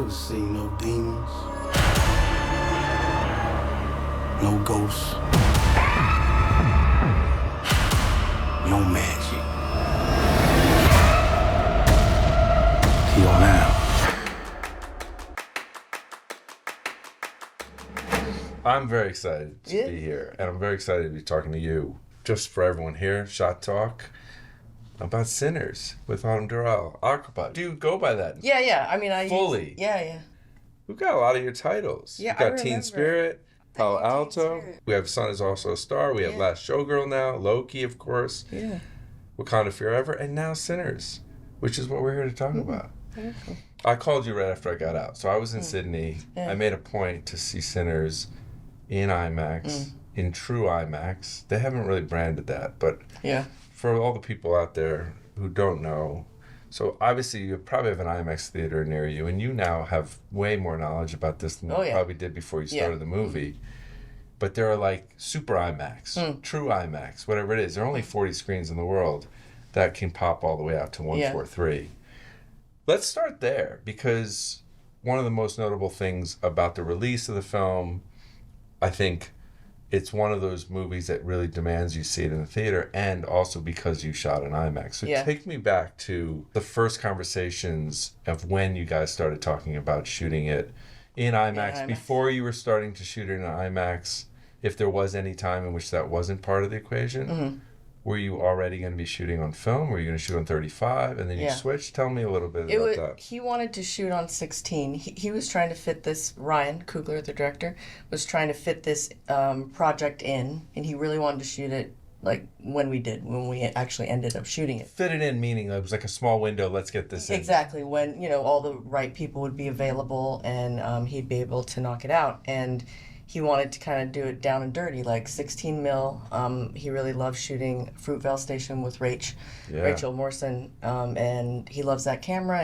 never seen no demons, no ghosts, no magic. Till now. I'm very excited to be here, and I'm very excited to be talking to you. Just for everyone here, Shot Talk about Sinners with Autumn Durald Arkapaw. Do you go by that? Yeah. I mean, I fully. Yeah. We've got a lot of your titles. Yeah, We've got I Teen remember. Spirit, Palo Alto. Spirit. We have Sun Is Also a Star. We have Last Showgirl now, Loki, of course. Yeah. Wakanda Forever, and now Sinners, which is what we're here to talk about. Beautiful. I called you right after I got out. So I was in Sydney. Yeah. I made a point to see Sinners in IMAX, in true IMAX. They haven't really branded that, but for all the people out there who don't know, so obviously you probably have an IMAX theater near you, and you now have way more knowledge about this than you probably did before you started the movie. But there are like super IMAX, true IMAX, whatever it is. There are only 40 screens in the world that can pop all the way out to 143. Let's start there, because one of the most notable things about the release of the film, I think it's one of those movies that really demands you see it in the theater, and also because you shot in IMAX. So take me back to the first conversations of when you guys started talking about shooting it in IMAX, before you were starting to shoot it in IMAX, if there was any time in which that wasn't part of the equation. Mm-hmm. Were you already going to be shooting on film? Were you going to shoot on 35 and then you switched? Tell me a little bit about that. He wanted to shoot on 16. He was trying to fit this, Ryan Coogler, the director, was trying to fit this project in, and he really wanted to shoot it like when we actually ended up shooting it. Fit it in, meaning it was like a small window, let's get this in. Exactly, when, all the right people would be available and he'd be able to knock it out. And he wanted to kind of do it down and dirty, like 16 mil. He really loves shooting Fruitvale Station with Rachel Morrison, and he loves that camera.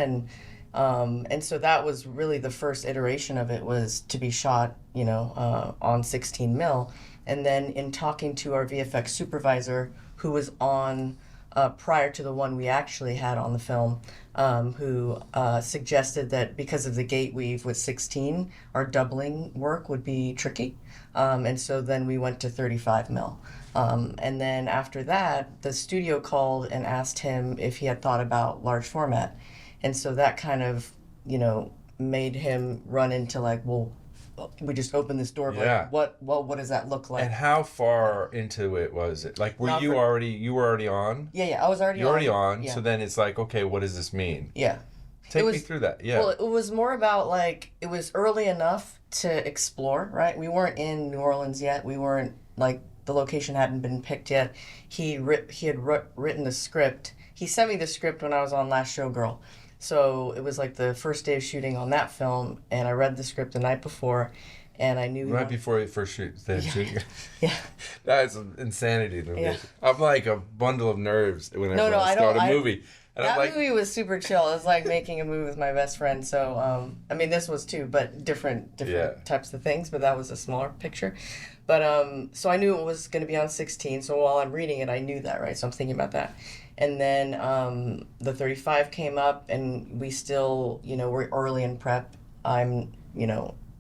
And so that was really the first iteration of it, was to be shot, on 16 mil. And then in talking to our VFX supervisor, who was on prior to the one we actually had on the film, who suggested that because of the gate weave with 16, our doubling work would be tricky. And so then we went to 35 mil. And then after that, the studio called and asked him if he had thought about large format. And so that kind of, made him run into like, well, we just opened this door, like, what does that look like? And how far into it was it? Like, you were already on? Yeah, I was already on. You're already on, yeah. so then it's like, okay, what does this mean? Yeah. Take me through that, Well, it was more about, like, it was early enough to explore, right? We weren't in New Orleans yet. We weren't, like, the location hadn't been picked yet. He had written the script. He sent me the script when I was on Last Showgirl. So it was like the first day of shooting on that film, and I read the script the night before, and I knew... Right before you first shoot? Yeah. That's insanity to me. Yeah. I'm like a bundle of nerves whenever I start a movie. And that movie was super chill. It was like making a movie with my best friend. So, I mean, this was too, but different types of things, but that was a smaller picture. But, so I knew it was going to be on 16, so while I'm reading it, I knew that, right? So I'm thinking about that. And then the 35 came up, and we still, we're early in prep. I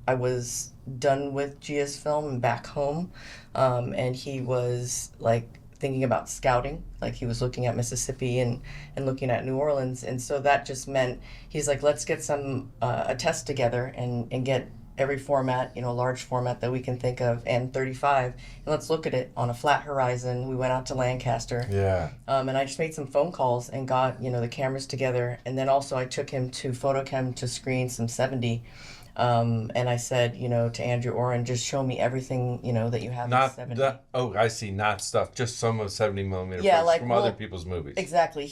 was done with Gia's film and back home, and he was, like, thinking about scouting. Like, he was looking at Mississippi and looking at New Orleans, and so that just meant, he's like, let's get a test together and get every format, large format that we can think of, and 35, and let's look at it on a flat horizon. We went out to Lancaster. Yeah. And I just made some phone calls and got, the cameras together. And then also I took him to Photochem to screen some 70. And I said, to Andrew Oren, just show me everything, that you have in 70. I see, not stuff, just some of 70 millimeter from other people's movies. Exactly.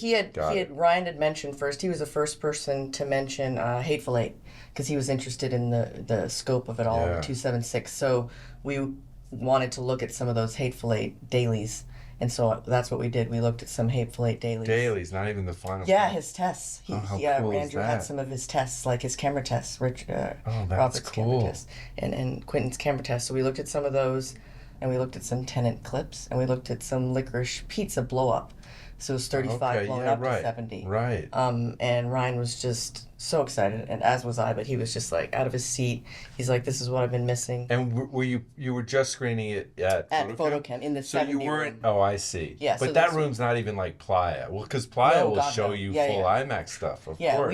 Ryan had mentioned first, he was the first person to mention Hateful Eight, because he was interested in the scope of it all, 276. So we wanted to look at some of those Hateful Eight dailies. And so that's what we did. We looked at some Hateful Eight dailies. Dailies, not even the final. Yeah, his tests. Cool Andrew had some of his tests, like his camera tests, that's Robert's cool. camera tests, and Quentin's camera tests. So we looked at some of those. and we looked at some Tenant clips, and we looked at some Licorice Pizza blow up. So it was 35 blown up to 70. Right. And Ryan was just so excited, and as was I, but he was just like out of his seat. He's like, this is what I've been missing. And were you were just screening it at Photochem in the so 70 you weren't room. Oh, I see. Yeah, but so that room's not even like Playa. Well, because Playa will show you full IMAX stuff, of course.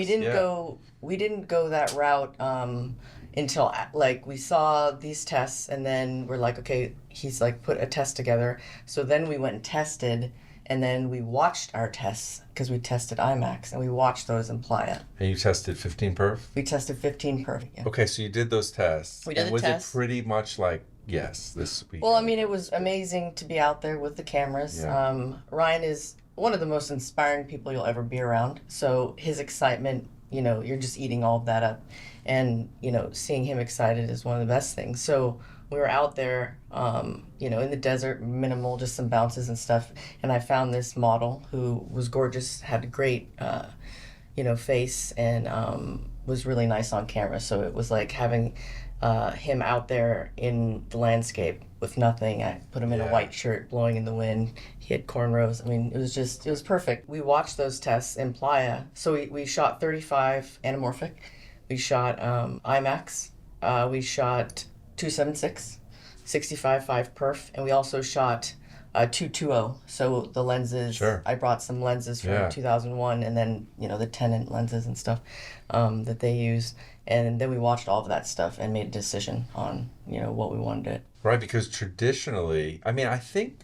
We didn't go that route until like we saw these tests, and then we're like, okay, he's like put a test together. So then we went and tested. And then we watched our tests, because we tested IMAX, and we watched those in Playa. And you tested 15 perf? We tested 15 perf, yeah. Okay, so you did those tests. We did and the was tests. it pretty much like, yes, this week? Well, I mean, it was amazing to be out there with the cameras. Yeah. Ryan is one of the most inspiring people you'll ever be around. So his excitement, you know, you're just eating all of that up. And, you know, seeing him excited is one of the best things. So we were out there, you know, in the desert, minimal, just some bounces and stuff. And I found this model who was gorgeous, had a great, you know, face, and was really nice on camera. So it was like having him out there in the landscape with nothing. I put him in a white shirt blowing in the wind. He had cornrows. I mean, it was perfect. We watched those tests in Playa. So we shot 35 anamorphic. We shot IMAX. We shot 276, 65.5 perf, and we also shot 220. So the lenses, Sure. I brought some lenses from 2001, and then, you know, the Tenant lenses and stuff that they used. And then we watched all of that stuff and made a decision on, you know, what we wanted. Right, because traditionally, I mean, I think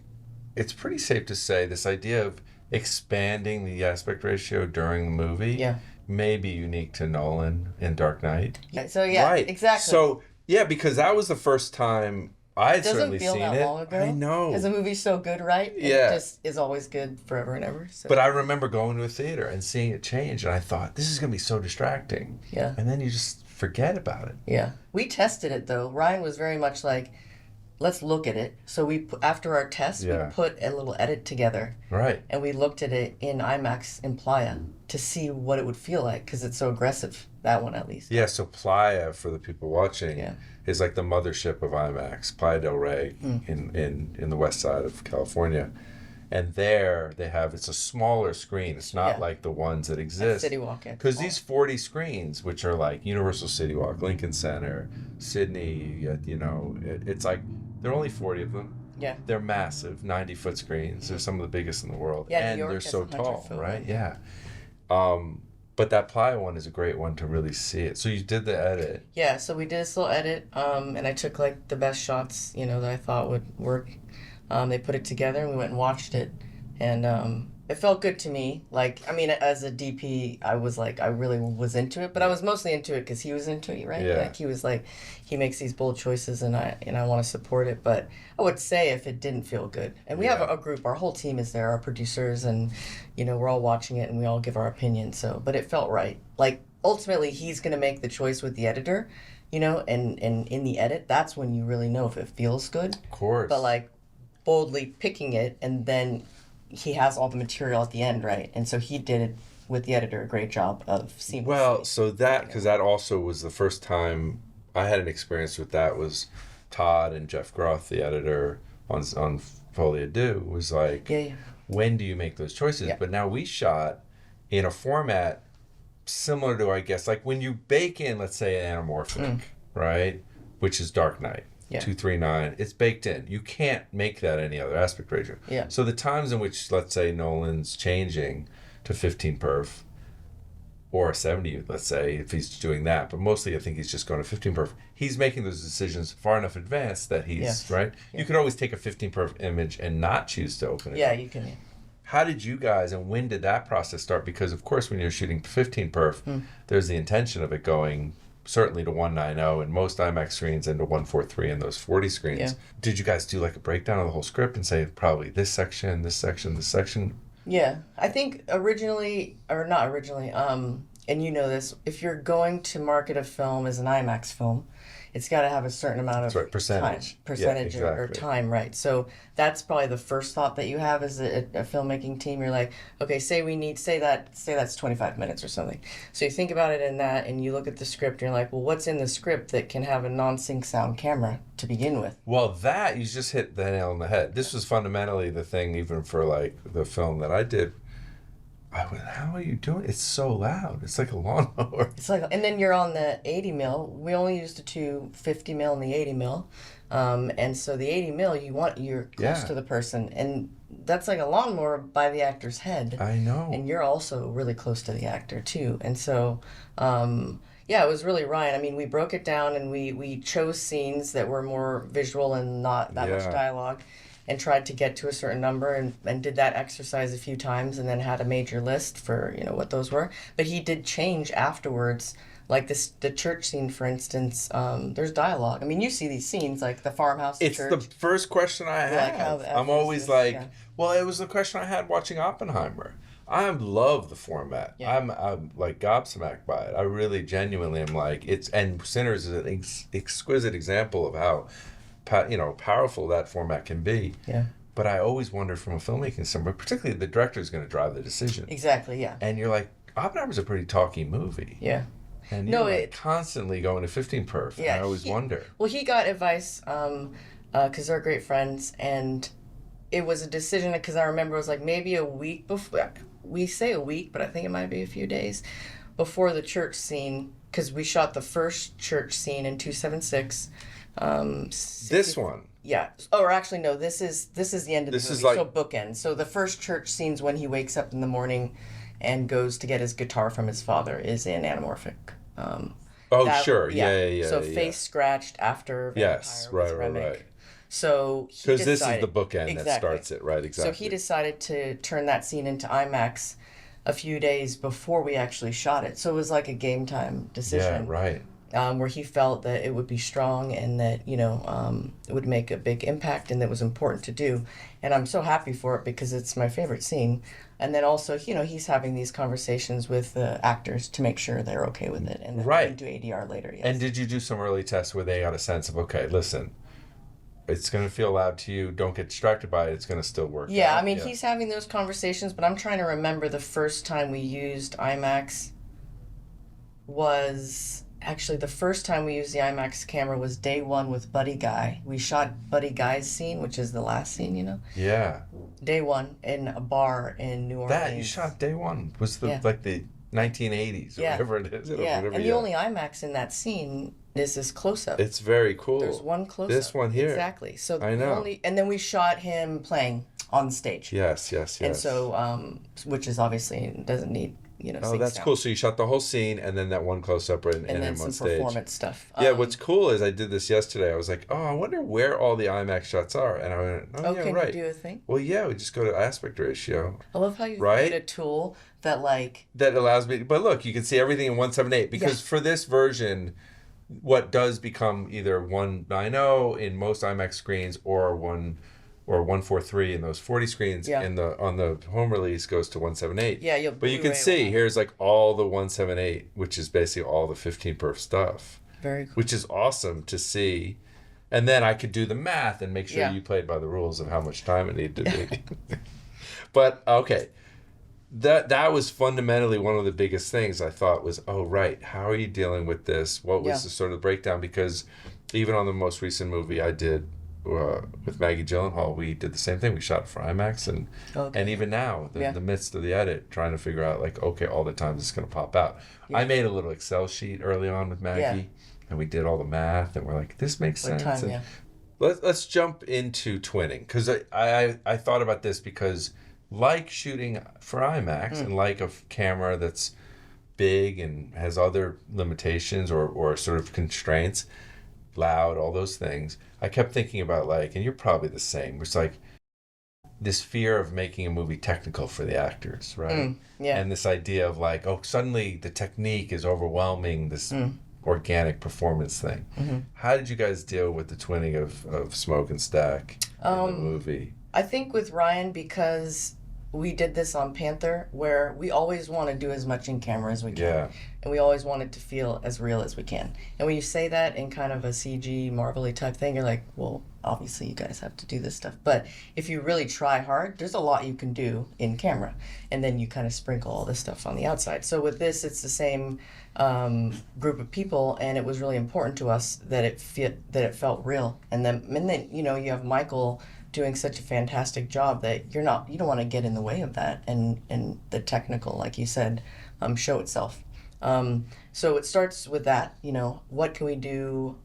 it's pretty safe to say this idea of expanding the aspect ratio during the movie may be unique to Nolan in Dark Knight. Yeah, so right. Exactly. So yeah, because that was the first time I had certainly seen it. It doesn't feel that long ago. I know. Because the movie's so good, right? Yeah. It just is always good forever and ever. So. But I remember going to a theater and seeing it change, and I thought, this is going to be so distracting. Yeah. And then you just forget about it. Yeah. We tested it, though. Ryan was very much like, let's look at it. So after our test, we put a little edit together. Right. And we looked at it in IMAX in Playa to see what it would feel like, because it's so aggressive, that one at least. Yeah, so Playa, for the people watching, is like the mothership of IMAX, Playa del Rey in the west side of California. And there they have, it's a smaller screen. It's not like the ones that exist. City Walk. Because these 40 screens, which are like Universal City Walk, Lincoln Center, Sydney, you know, it's like, there are only 40 of them. Yeah. They're massive, 90-foot screens. They're some of the biggest in the world. Yeah, and New York they're so tall, right? One. Yeah. But that Playa one is a great one to really see it. So you did the edit. Yeah, so we did this little edit, and I took like the best shots, you know, that I thought would work. They put it together, and we went and watched it, and it felt good to me. Like, I mean, as a DP, I was like, I really was into it, but I was mostly into it because he was into it, right? Yeah. Like, he was like, he makes these bold choices, and I want to support it. But I would say if it didn't feel good, and we have a group, our whole team is there, our producers, and, you know, we're all watching it, and we all give our opinion. So, but it felt right. Like, ultimately, he's gonna make the choice with the editor, you know, and in the edit, that's when you really know if it feels good. Of course. But like, boldly picking it, and then he has all the material at the end, right? And so he did it with the editor a great job of seeing. Well, so that, because that also was the first time I had an experience with that, was Todd and Jeff Groth, the editor on Folie à Deux, was like, when do you make those choices? But now we shot in a format similar to, I guess, like when you bake in, let's say, an anamorphic, right? Which is Dark Knight. 239, it's baked in. You can't make that any other aspect ratio. Yeah. So the times in which, let's say, Nolan's changing to 15 perf or 70, let's say, if he's doing that, but mostly I think he's just going to 15 perf. He's making those decisions far enough advanced that he's right. Yeah. You could always take a 15 perf image and not choose to open it. Yeah, you can. How did you guys, and when did that process start? Because of course, when you're shooting 15 perf, there's the intention of it going certainly to 190 and most IMAX screens, and to 143 in those 40 screens. Yeah. Did you guys do like a breakdown of the whole script and say probably this section, this section, this section? Yeah, I think originally, or not originally, and you know this, if you're going to market a film as an IMAX film, it's got to have a certain amount of percentage or time, right? So that's probably the first thought that you have as a filmmaking team. You're like, okay, say that's 25 minutes or something. So you think about it in that, and you look at the script, and you're like, well, what's in the script that can have a non-sync sound camera to begin with? Well, that you just hit the nail on the head. This was fundamentally the thing, even for like the film that I did. I went, how are you doing? It's so loud. It's like a lawnmower. It's like, and then you're on the 80 mil. We only used the two 50 mil and the 80 mil, and so the 80 mil, you're close to the person, and that's like a lawnmower by the actor's head. I know. And you're also really close to the actor too, and so. Yeah, it was really Ryan. I mean, we broke it down and we chose scenes that were more visual and not that much dialogue, and tried to get to a certain number, and did that exercise a few times, and then had a major list for, what those were. But he did change afterwards. Like the church scene, for instance, there's dialogue. I mean, you see these scenes, like the farmhouse, the church. It's the first question I have. Like, I'm always like, well, it was the question I had watching Oppenheimer. I love the format. Yeah. I'm like gobsmacked by it. I really genuinely am like, and Sinners is an exquisite example of how powerful that format can be. Yeah. But I always wonder from a filmmaking standpoint, particularly the director is going to drive the decision. Exactly, yeah. And you're like, Oppenheimer's a pretty talky movie. Yeah. And you're constantly going to 15 perf. Yeah, and I always wonder. Well, he got advice because they're great friends, and it was a decision because I remember it was like maybe a week before. We say a week, but I think it might be a few days before the church scene, because we shot the first church scene in 276. This one. Yeah. Oh, or actually, no. This is the end of the movie. So bookend. So the first church scenes when he wakes up in the morning and goes to get his guitar from his father is in anamorphic. Sure. Yeah. So face scratched after Vampire with Remick. Right. So because this is the bookend that starts it, right? Exactly. So he decided to turn that scene into IMAX a few days before we actually shot it. So it was like a game time decision. Yeah, right. Where he felt that it would be strong and that, it would make a big impact and that was important to do. And I'm so happy for it because it's my favorite scene. And then also, he's having these conversations with the actors to make sure they're okay with it. And then we can do ADR later, yes. And did you do some early tests where they got a sense of, okay, listen, it's going to feel loud to you. Don't get distracted by it. It's going to still work. Yeah, I mean, he's having those conversations, but I'm trying to remember the first time we used IMAX was... Actually, the first time we used the IMAX camera was day one with Buddy Guy. We shot Buddy Guy's scene, which is the last scene, Yeah. Day one in a bar in New Orleans. That you shot day one was like the 1980s or whatever it is. And the only IMAX in that scene is this close-up. It's very cool. There's one close-up. This one here. Exactly. So I know. And then we shot him playing on stage. Yes. And so, which is obviously doesn't need. That's cool. So you shot the whole scene and then that one close-up and then him some on stage. Performance stuff. Yeah, what's cool is I did this yesterday. I was like, I wonder where all the IMAX shots are. And I went, can right. you do a thing? Well, yeah, we just go to aspect ratio. I love how you made a tool that allows me, but look, you can see everything in 178 because for this version, what does become either 190 in most IMAX screens or 143 in those 40 screens on the home release goes to 178. Yeah, but you can see here's like all the 178, which is basically all the 15 perf stuff. Very cool. Which is awesome to see. And then I could do the math and make sure you played by the rules of how much time it needed to be. But okay. That was fundamentally one of the biggest things I thought was, how are you dealing with this? What was the sort of breakdown? Because even on the most recent movie I did with Maggie Gyllenhaal, we did the same thing. We shot for IMAX, and even now, the midst of the edit, trying to figure out all the times it's going to pop out. Yeah. I made a little Excel sheet early on with Maggie, and we did all the math, and we're like, this makes sense. Let's jump into twinning, because I thought about this because like shooting for IMAX and like a camera that's big and has other limitations or sort of constraints, loud, all those things, I kept thinking about and you're probably the same, it's like this fear of making a movie technical for the actors, right? And this idea of suddenly the technique is overwhelming this organic performance thing. How did you guys deal with the twinning of Smoke and Stack in the movie? I think with Ryan, because we did this on Panther, where we always want to do as much in camera as we can. Yeah. And we always want it to feel as real as we can. And when you say that in kind of a CG, Marvel-y type thing, you're like, well, obviously you guys have to do this stuff. But if you really try hard, there's a lot you can do in camera. And then you kind of sprinkle all this stuff on the outside. So with this, it's the same group of people, and it was really important to us that it felt real. And then you know, you have Michael doing such a fantastic job that you don't want to get in the way of that, and the technical, like you said, show itself. So it starts with that, you know, what can we do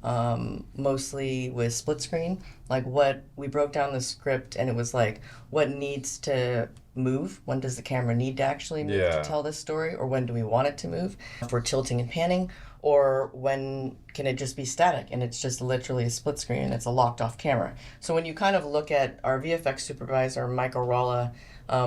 mostly with split screen? Like what we broke down the script, and it was like, what needs to move? When does the camera need to actually move to tell this story? Or when do we want it to move? If we're tilting and panning, or when can it just be static and it's just literally a split screen and it's a locked off camera? So when you kind of look at our VFX supervisor, Michael Ralla,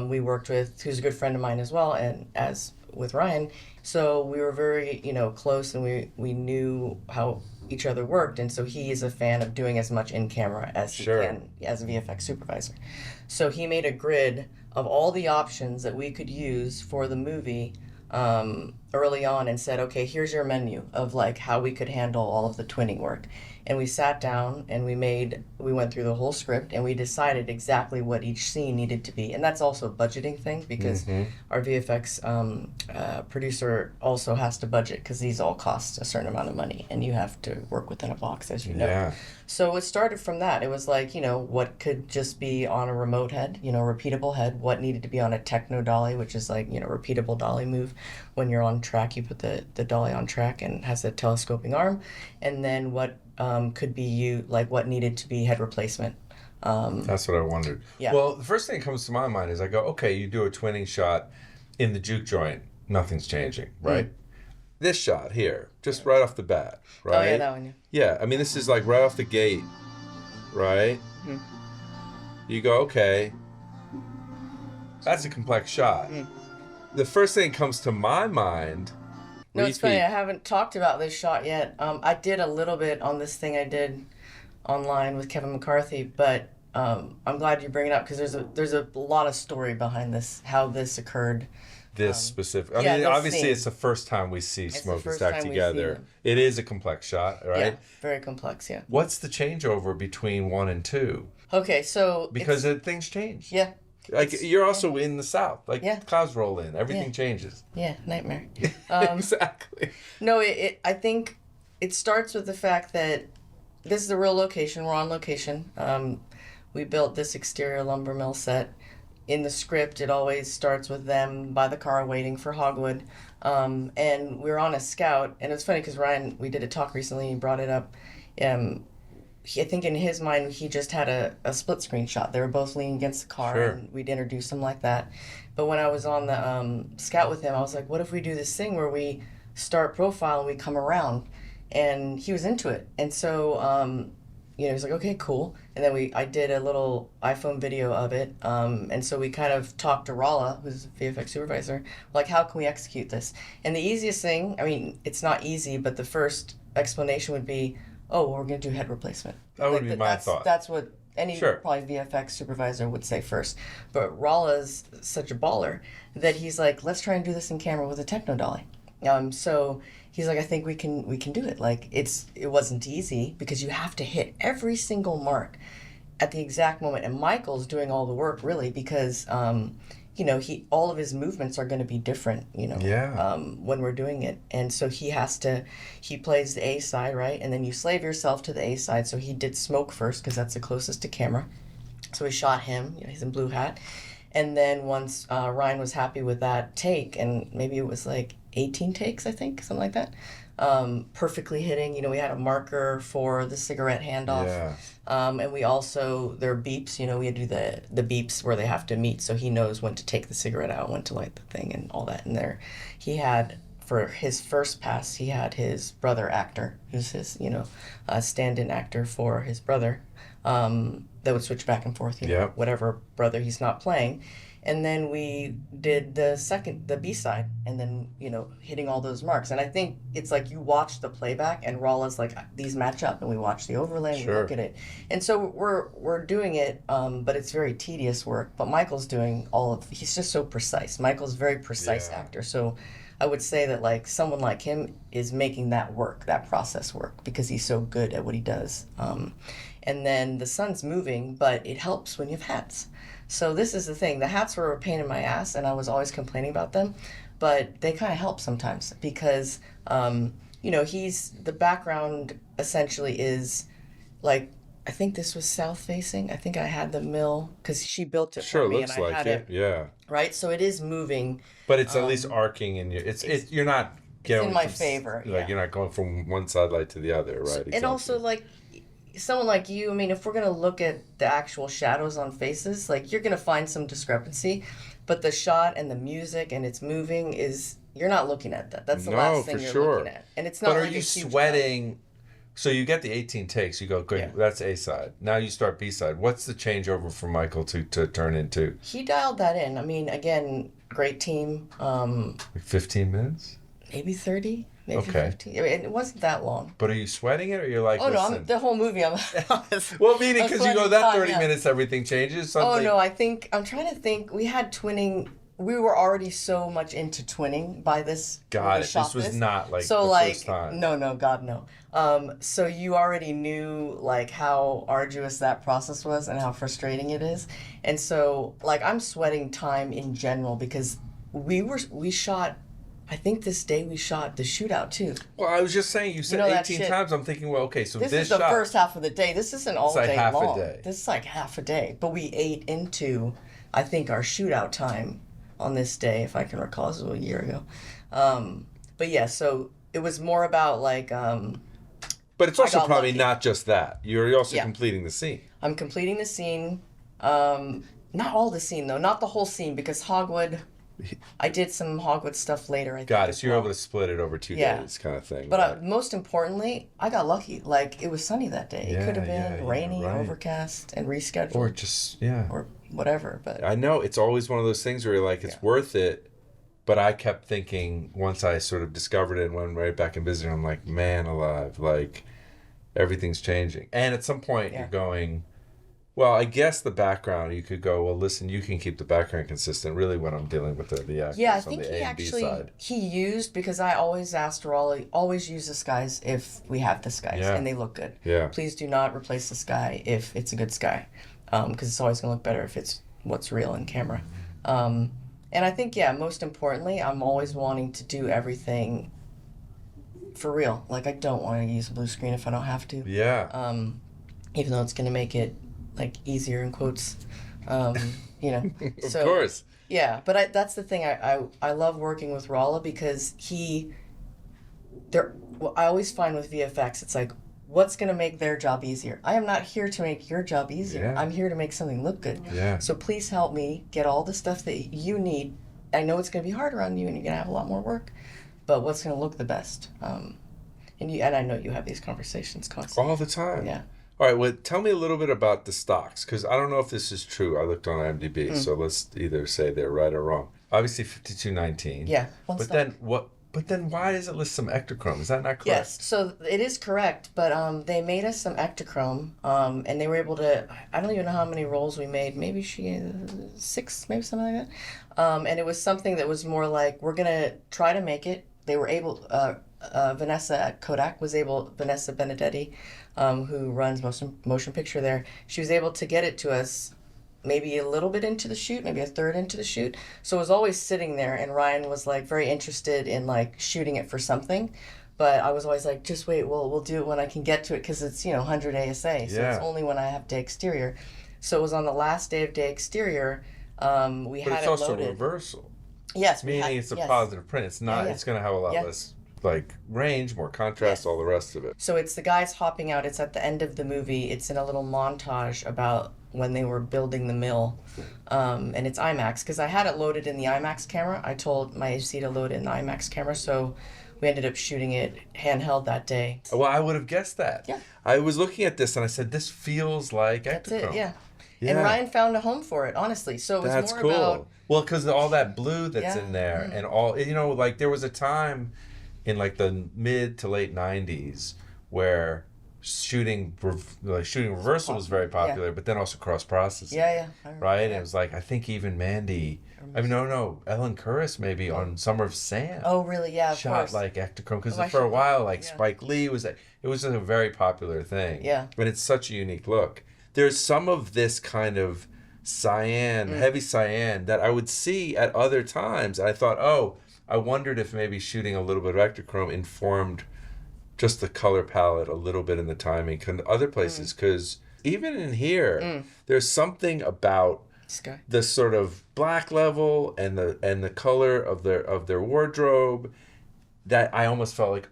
we worked with, who's a good friend of mine as well, and as with Ryan, so we were very, you know, close, and we knew how each other worked, and so he is a fan of doing as much in camera as he can as a VFX supervisor. So he made a grid of all the options that we could use for the movie early on, and said, okay, here's your menu of like how we could handle all of the twinning work. And we sat down and we went through the whole script, and we decided exactly what each scene needed to be. And that's also a budgeting thing, because our VFX producer also has to budget, because these all cost a certain amount of money, and you have to work within a box, as you know. Yeah. So it started from that. It was like, you know, what could just be on a remote head, you know, repeatable head, what needed to be on a techno dolly, which is like, you know, repeatable dolly move. When you're on track, you put the dolly on track and has a telescoping arm. And then what could be what needed to be head replacement. That's what I wondered. Yeah. Well, the first thing that comes to my mind is I go, okay, you do a twinning shot in the juke joint, nothing's changing, right? This shot here, just right off the bat, right? Oh, yeah, that one, yeah. I mean, this is like right off the gate, right? You go, okay, that's a complex shot. The first thing that comes to my mind... No, it's funny, I haven't talked about this shot yet. I did a little bit on this thing I did online with Kevin McCarthy, but I'm glad you bring it up, because there's a lot of story behind this, how this occurred. This specific... I mean, obviously, it's the first time we see Smoke and Stack together. It is a complex shot, right? Yeah, very complex, yeah. What's the changeover between 1 and 2? Okay, so... Because things change. Yeah. Like, you're also in the South. Like, clouds roll in. Everything changes. Yeah, nightmare. Exactly. No, I think it starts with the fact that this is a real location. We're on location. We built this exterior lumber mill set. In the script, it always starts with them by the car waiting for hogwood. And we're on a scout. And it's funny because Ryan, we did a talk recently, he brought it up. I think in his mind, he just had a split screen shot. They were both leaning against the car, and we'd introduce him like that. But when I was on the scout with him, I was like, what if we do this thing where we start profile and we come around? And he was into it. And so, you know, he was like, okay, cool. And then I did a little iPhone video of it. And so we kind of talked to Ralla, who's the VFX supervisor, like, how can we execute this? And the easiest thing, I mean, it's not easy, but the first explanation would be, oh, we're going to do head replacement. That would be my thought. That's what any probably VFX supervisor would say first. But Ralla's such a baller that he's like, let's try and do this in camera with a techno dolly. So he's like, I think we can do it. Like, it wasn't easy, because you have to hit every single mark at the exact moment. And Michael's doing all the work, really, because you know, all of his movements are going to be different, you know, when we're doing it. And so he plays the A side, right? And then you slave yourself to the A side. So he did Smoke first, because that's the closest to camera. So we shot him, you know, he's in blue hat. And then once Ryan was happy with that take, and maybe it was like 18 takes, I think, something like that, perfectly hitting. You know, we had a marker for the cigarette handoff. Yeah. And we also, there are beeps, you know, we had to do the beeps where they have to meet, so he knows when to take the cigarette out, when to light the thing, and all that in there. He had, for his first pass, he had his brother actor, who's his, you know, stand-in actor for his brother, that would switch back and forth, you know, whatever brother he's not playing. And then we did the B-side, and then, hitting all those marks. And I think it's like you watch the playback and Rolla's like, these match up, and we watch the overlay and we look at it. And so we're doing it, but it's very tedious work. But Michael's doing he's just so precise. Michael's a very precise actor. So I would say that like someone like him is making that process work, because he's so good at what he does. And then the sun's moving, but it helps when you have hats. So this is the thing. The hats were a pain in my ass, and I was always complaining about them, but they kind of help sometimes because, the background essentially is like, I think this was south facing. I think I had the mill because she built it for me, and I had it. Yeah. Right, so it is moving, but it's at least arcing in your. You're not going in my favor. Like you're not going from one side light to the other, right? Exactly. And also like someone like you, I mean, if we're gonna look at the actual shadows on faces, like you're gonna find some discrepancy, but the shot and the music and it's moving you're not looking at that. That's the last thing you're looking at, and it's not. But like are you sweating? So you get the 18 takes. You go, good. That's A side. Now you start B side. What's the changeover for Michael to turn into? He dialed that in. I mean, again, great team. Like 15 minutes. Maybe 30. Maybe 15. I mean, it wasn't that long. But are you sweating it, or you're like, no, the whole movie, I'm well, meaning because you go that 30 minutes, everything changes? Something. Oh, no, I'm trying to think. We had twinning. We were already so much into twinning by this. Got it. This was not like so the like, first time. No, God, no. So you already knew like how arduous that process was and how frustrating it is. And so like I'm sweating time in general because we shot, I think this day we shot the shootout too. Well, I was just saying, you said 18 times. I'm thinking, well, okay, so this is the first half of the day. This isn't all day half long. A day. This is like half a day. But we ate into, I think, our shootout time on this day, if I can recall. This was a year ago. But yeah, so it was more about like... but it's also probably not just that. You're also completing the scene. I'm completing the scene. Not all the scene, though. Not the whole scene, because Hogwood... I did some Hogwood stuff later, I think. Got it. So you're able to split it over 2 days kind of thing. But most importantly, I got lucky. Like, it was sunny that day. It could have been rainy, overcast, and rescheduled. Or just, or whatever. But I know it's always one of those things where you're like, it's worth it. But I kept thinking, once I sort of discovered it and went right back and visited, I'm like, man alive, like, everything's changing. And at some point, you're going... Well, I guess the background, you could go, well, listen, you can keep the background consistent, really, when I'm dealing with the actors I on think the he A and B actually, side. he used, because I always asked Raleigh, always use the skies if we have the skies and they look good. Yeah. Please do not replace the sky if it's a good sky, because it's always going to look better if it's what's real in camera. And I think, most importantly, I'm always wanting to do everything for real. Like, I don't want to use a blue screen if I don't have to. Yeah. Even though it's going to make it like easier in quotes, Of so, course. Yeah, but that's the thing. I love working with Rolla because I always find with VFX, it's like, what's going to make their job easier? I am not here to make your job easier. I'm here to make something look good. Yeah. So please help me get all the stuff that you need. I know it's going to be harder on you and you're going to have a lot more work, but what's going to look the best? And I know you have these conversations constantly. All the time. Yeah. All right, well, tell me a little bit about the stocks, because I don't know if this is true. I looked on IMDb, so let's either say they're right or wrong. Obviously, 5219. Yeah. But then what? But then why does it list some Ektachrome? Is that not correct? Yes, so it is correct, but they made us some Ektachrome, and they were able to, I don't even know how many rolls we made, maybe 6, maybe something like that. And it was something that was more like, we're going to try to make it. They were able, Vanessa at Kodak Vanessa Benedetti, who runs motion picture there, she was able to get it to us maybe a little bit into the shoot, maybe a third into the shoot. So it was always sitting there, and Ryan was like very interested in like shooting it for something. But I was always like, just wait, we'll do it when I can get to it, because it's 100 ASA, so it's only when I have day exterior. So it was on the last day of day exterior, we had it loaded. But it's also reversal. Yes. Meaning it's a positive print. It's not, it's going to have a lot less like range, more contrast, all the rest of it. So it's the guys hopping out. It's at the end of the movie. It's in a little montage about when they were building the mill, and it's IMAX, because I had it loaded in the IMAX camera. I told my AC to load it in the IMAX camera, so we ended up shooting it handheld that day. Well, I would have guessed that. Yeah. I was looking at this and I said, this feels like Ektachrome. That's it, yeah. And Ryan found a home for it, honestly. So it was more cool. about... Well, because all that blue that's in there and all, like there was a time in like the mid to late 90s where shooting reversal was very popular, but then also cross processing. Right? And it was like, I think even Mandy, Ellen Curris maybe on Summer of Sam. Oh, really? Yeah, of shot course. Like Ektachrome, because for a while, like Spike Lee it was a very popular thing. Yeah. But it's such a unique look. There's some of this kind of cyan, heavy cyan that I would see at other times. I thought, I wondered if maybe shooting a little bit of Ektachrome informed just the color palette a little bit in the timing other places, because even in here there's something about the sort of black level and the color of their wardrobe that I almost felt like,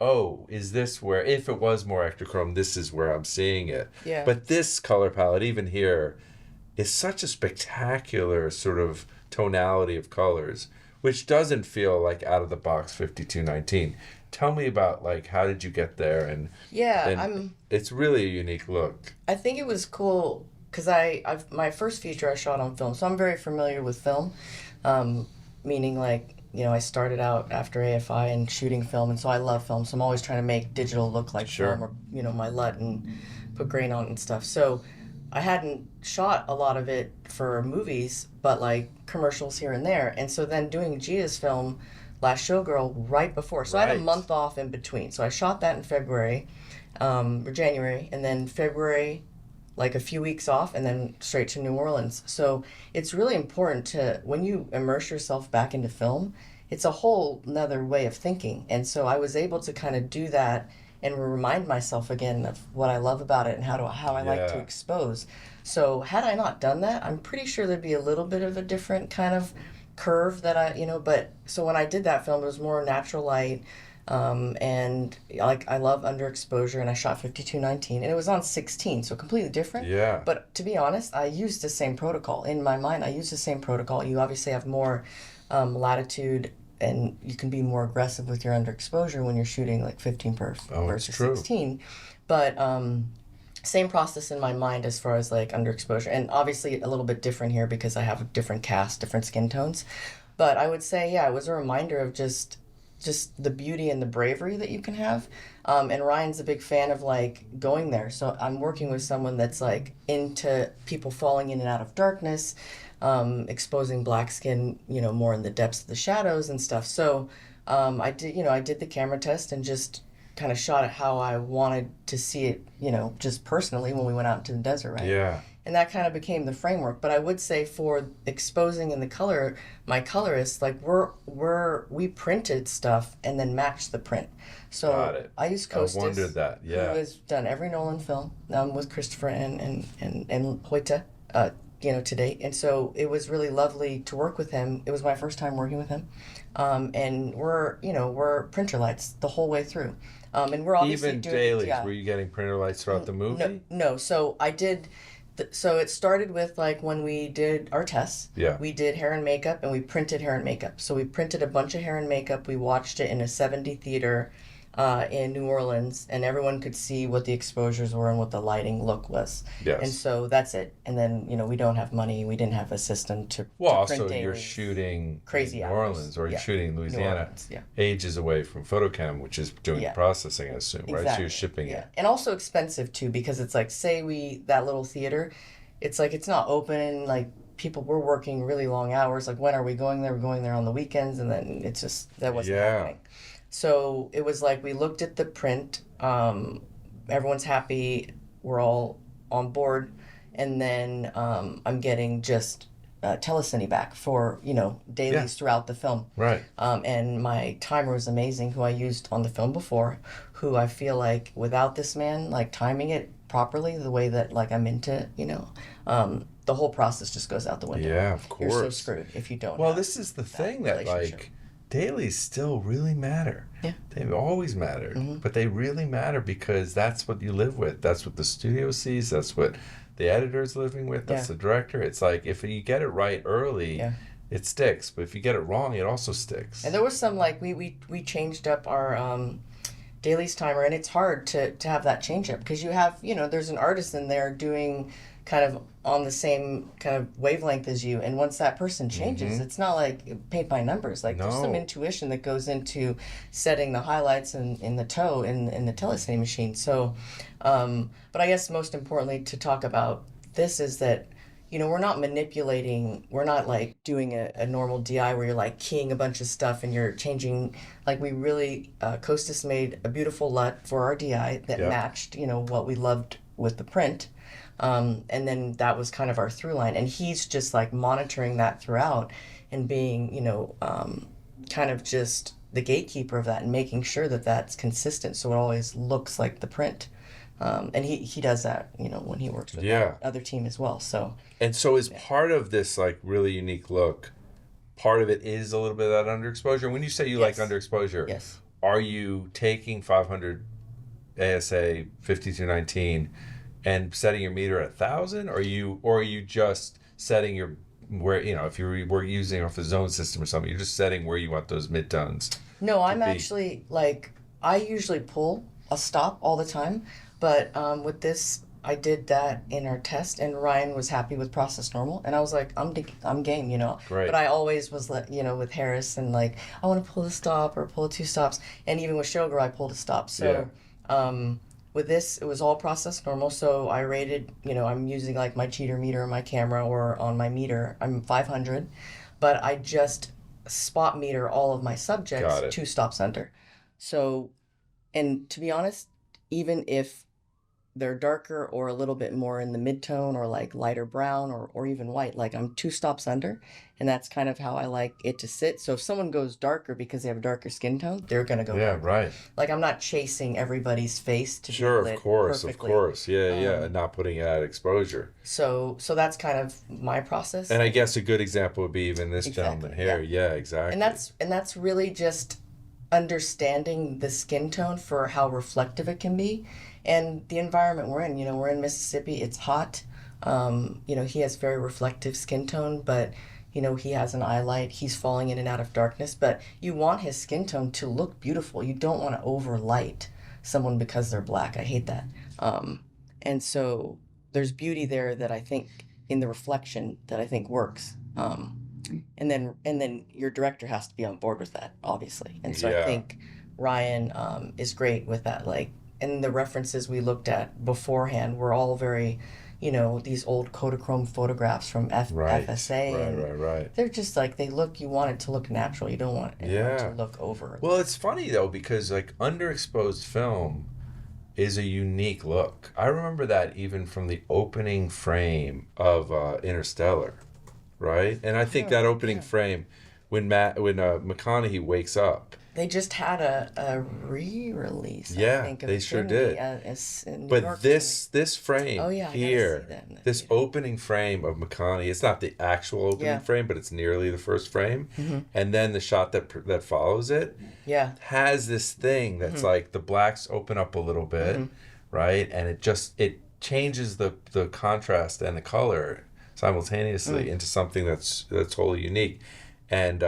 is this where, if it was more Ektachrome, this is where I'm seeing it. Yeah. But this color palette, even here, is such a spectacular sort of tonality of colors, which doesn't feel like out of the box 5219. Tell me about, like, how did you get there? And it's really a unique look. I think it was cool because my first feature I shot on film, so I'm very familiar with film, meaning like, I started out after AFI and shooting film, and so I love film, so I'm always trying to make digital look like film, or my LUT, and put grain on it and stuff. So I hadn't shot a lot of it for movies, but like commercials here and there, and so then doing Gia's film, Last Showgirl, right before. So I had a month off in between. So I shot that in February, or January, and then February, like a few weeks off, and then straight to New Orleans. So it's really important to, when you immerse yourself back into film, it's a whole nother way of thinking. And so I was able to kind of do that and remind myself again of what I love about it and how I like to expose. So had I not done that, I'm pretty sure there'd be a little bit of a different kind of curve that but so when I did that film, it was more natural light, and like I love underexposure, and I shot 5219, and it was on 16, so completely different. Yeah. But to be honest, I used the same protocol. In my mind, I used the same protocol. You obviously have more latitude, and you can be more aggressive with your underexposure when you're shooting like 15 perf versus 16. But same process in my mind as far as like underexposure, and obviously a little bit different here because I have a different cast, different skin tones. But I would say, it was a reminder of just the beauty and the bravery that you can have. And Ryan's a big fan of like going there. So I'm working with someone that's like into people falling in and out of darkness, exposing black skin, more in the depths of the shadows and stuff. So I did the camera test and just kind of shot it how I wanted to see it, just personally when we went out into the desert, right? Yeah. And that kind of became the framework. But I would say for exposing in the color, my colorists, like we printed stuff and then matched the print. So Got it. I used Costas, I wondered that, who has done every Nolan film with Christopher and Hoyte, to date. And so it was really lovely to work with him. It was my first time working with him. And we're printer lights the whole way through. And we're obviously even doing dailies. Were you getting printer lights throughout the movie? No. So I did. So it started with like when we did our tests. Yeah. We did hair and makeup, and we printed hair and makeup. So we printed a bunch of hair and makeup. We watched it in a 7D theater in New Orleans, and everyone could see what the exposures were and what the lighting look was. Yes. And so that's it. And then we don't have money. We didn't have a system to also print dailies. You're shooting crazy in New hours. Orleans, or you're shooting in Louisiana, New Orleans, ages away from photochem, which is doing the processing, I assume, right? So you're shipping it. And also expensive too, because it's like, say that little theater, it's like it's not open, like people were working really long hours. Like, when are we going there? We're going there on the weekends, and then it's just that wasn't happening. So it was like we looked at the print, everyone's happy, we're all on board, and then I'm getting just telecine back for dailies throughout the film. Right. And my timer was amazing, who I used on the film before, who I feel like without this man, like timing it properly the way that like I'm into, the whole process just goes out the window. Yeah, of course. You're so screwed if you don't. Well, this is the thing that like dailies still really matter. Yeah. They've always mattered, but they really matter because that's what you live with. That's what the studio sees. That's what the editor's living with. That's the director. It's like if you get it right early, it sticks. But if you get it wrong, it also sticks. And there was some like we changed up our dailies timer, and it's hard to have that change up because you have there's an artist in there doing kind of on the same kind of wavelength as you. And once that person changes, it's not like paint by numbers. Like there's some intuition that goes into setting the highlights in the toe in the telecine machine. So, but I guess most importantly to talk about this is that, we're not manipulating, we're not like doing a normal DI where you're like keying a bunch of stuff and you're changing, like we really, Costas made a beautiful LUT for our DI that matched, what we loved with the print. And then that was kind of our through line. And he's just like monitoring that throughout and being, kind of just the gatekeeper of that and making sure that that's consistent so it always looks like the print. And he does that, when he works with the other team as well. So is part of this like really unique look, part of it is a little bit of that underexposure. When you say you like underexposure, are you taking 500 ASA 5219 and setting your meter at 1,000, or are you just setting your where if you were using off a zone system or something, you're just setting where you want those midtones? No, I'm actually like I usually pull a stop all the time. But with this, I did that in our test, and Ryan was happy with process normal, and I was like, I'm game, Right. But I always was, with Harris, and like, I want to pull a stop or pull 2 stops, and even with Showgirl, I pulled a stop. So with this, it was all process normal, so I rated, I'm using like my cheater meter on my camera or on my meter, I'm 500, but I just spot meter all of my subjects 2 stops under. So, and to be honest, even if they're darker or a little bit more in the mid-tone or like lighter brown or even white, like I'm 2 stops under, and that's kind of how I like it to sit. So if someone goes darker because they have a darker skin tone, they're going to go darker. Right. Like I'm not chasing everybody's face to be lit of course, perfectly. and not putting it at exposure. So that's kind of my process. And I guess a good example would be even this gentleman here. Yeah, exactly. And that's really just understanding the skin tone for how reflective it can be. And the environment we're in, we're in Mississippi, it's hot. He has very reflective skin tone, but, he has an eye light, he's falling in and out of darkness, but you want his skin tone to look beautiful. You don't want to overlight someone because they're black. I hate that. And so there's beauty there that I think in the reflection that I think works. And then your director has to be on board with that, obviously. And so I think Ryan is great with that, like, and the references we looked at beforehand were all very, these old Kodachrome photographs from FSA. Right. They're just like, you want it to look natural. You don't want it to look over. Well, it's funny, though, because, like, underexposed film is a unique look. I remember that even from the opening frame of Interstellar, right? And I think that opening frame, when McConaughey wakes up, they just had a re-release. Yeah, I think, of they sure Trinity, did. But this frame here, this opening frame of McConaughey, it's not the actual opening frame, but it's nearly the first frame. Mm-hmm. And then the shot that follows it has this thing that's like the blacks open up a little bit, right? And it changes the contrast and the color simultaneously into something that's totally unique. And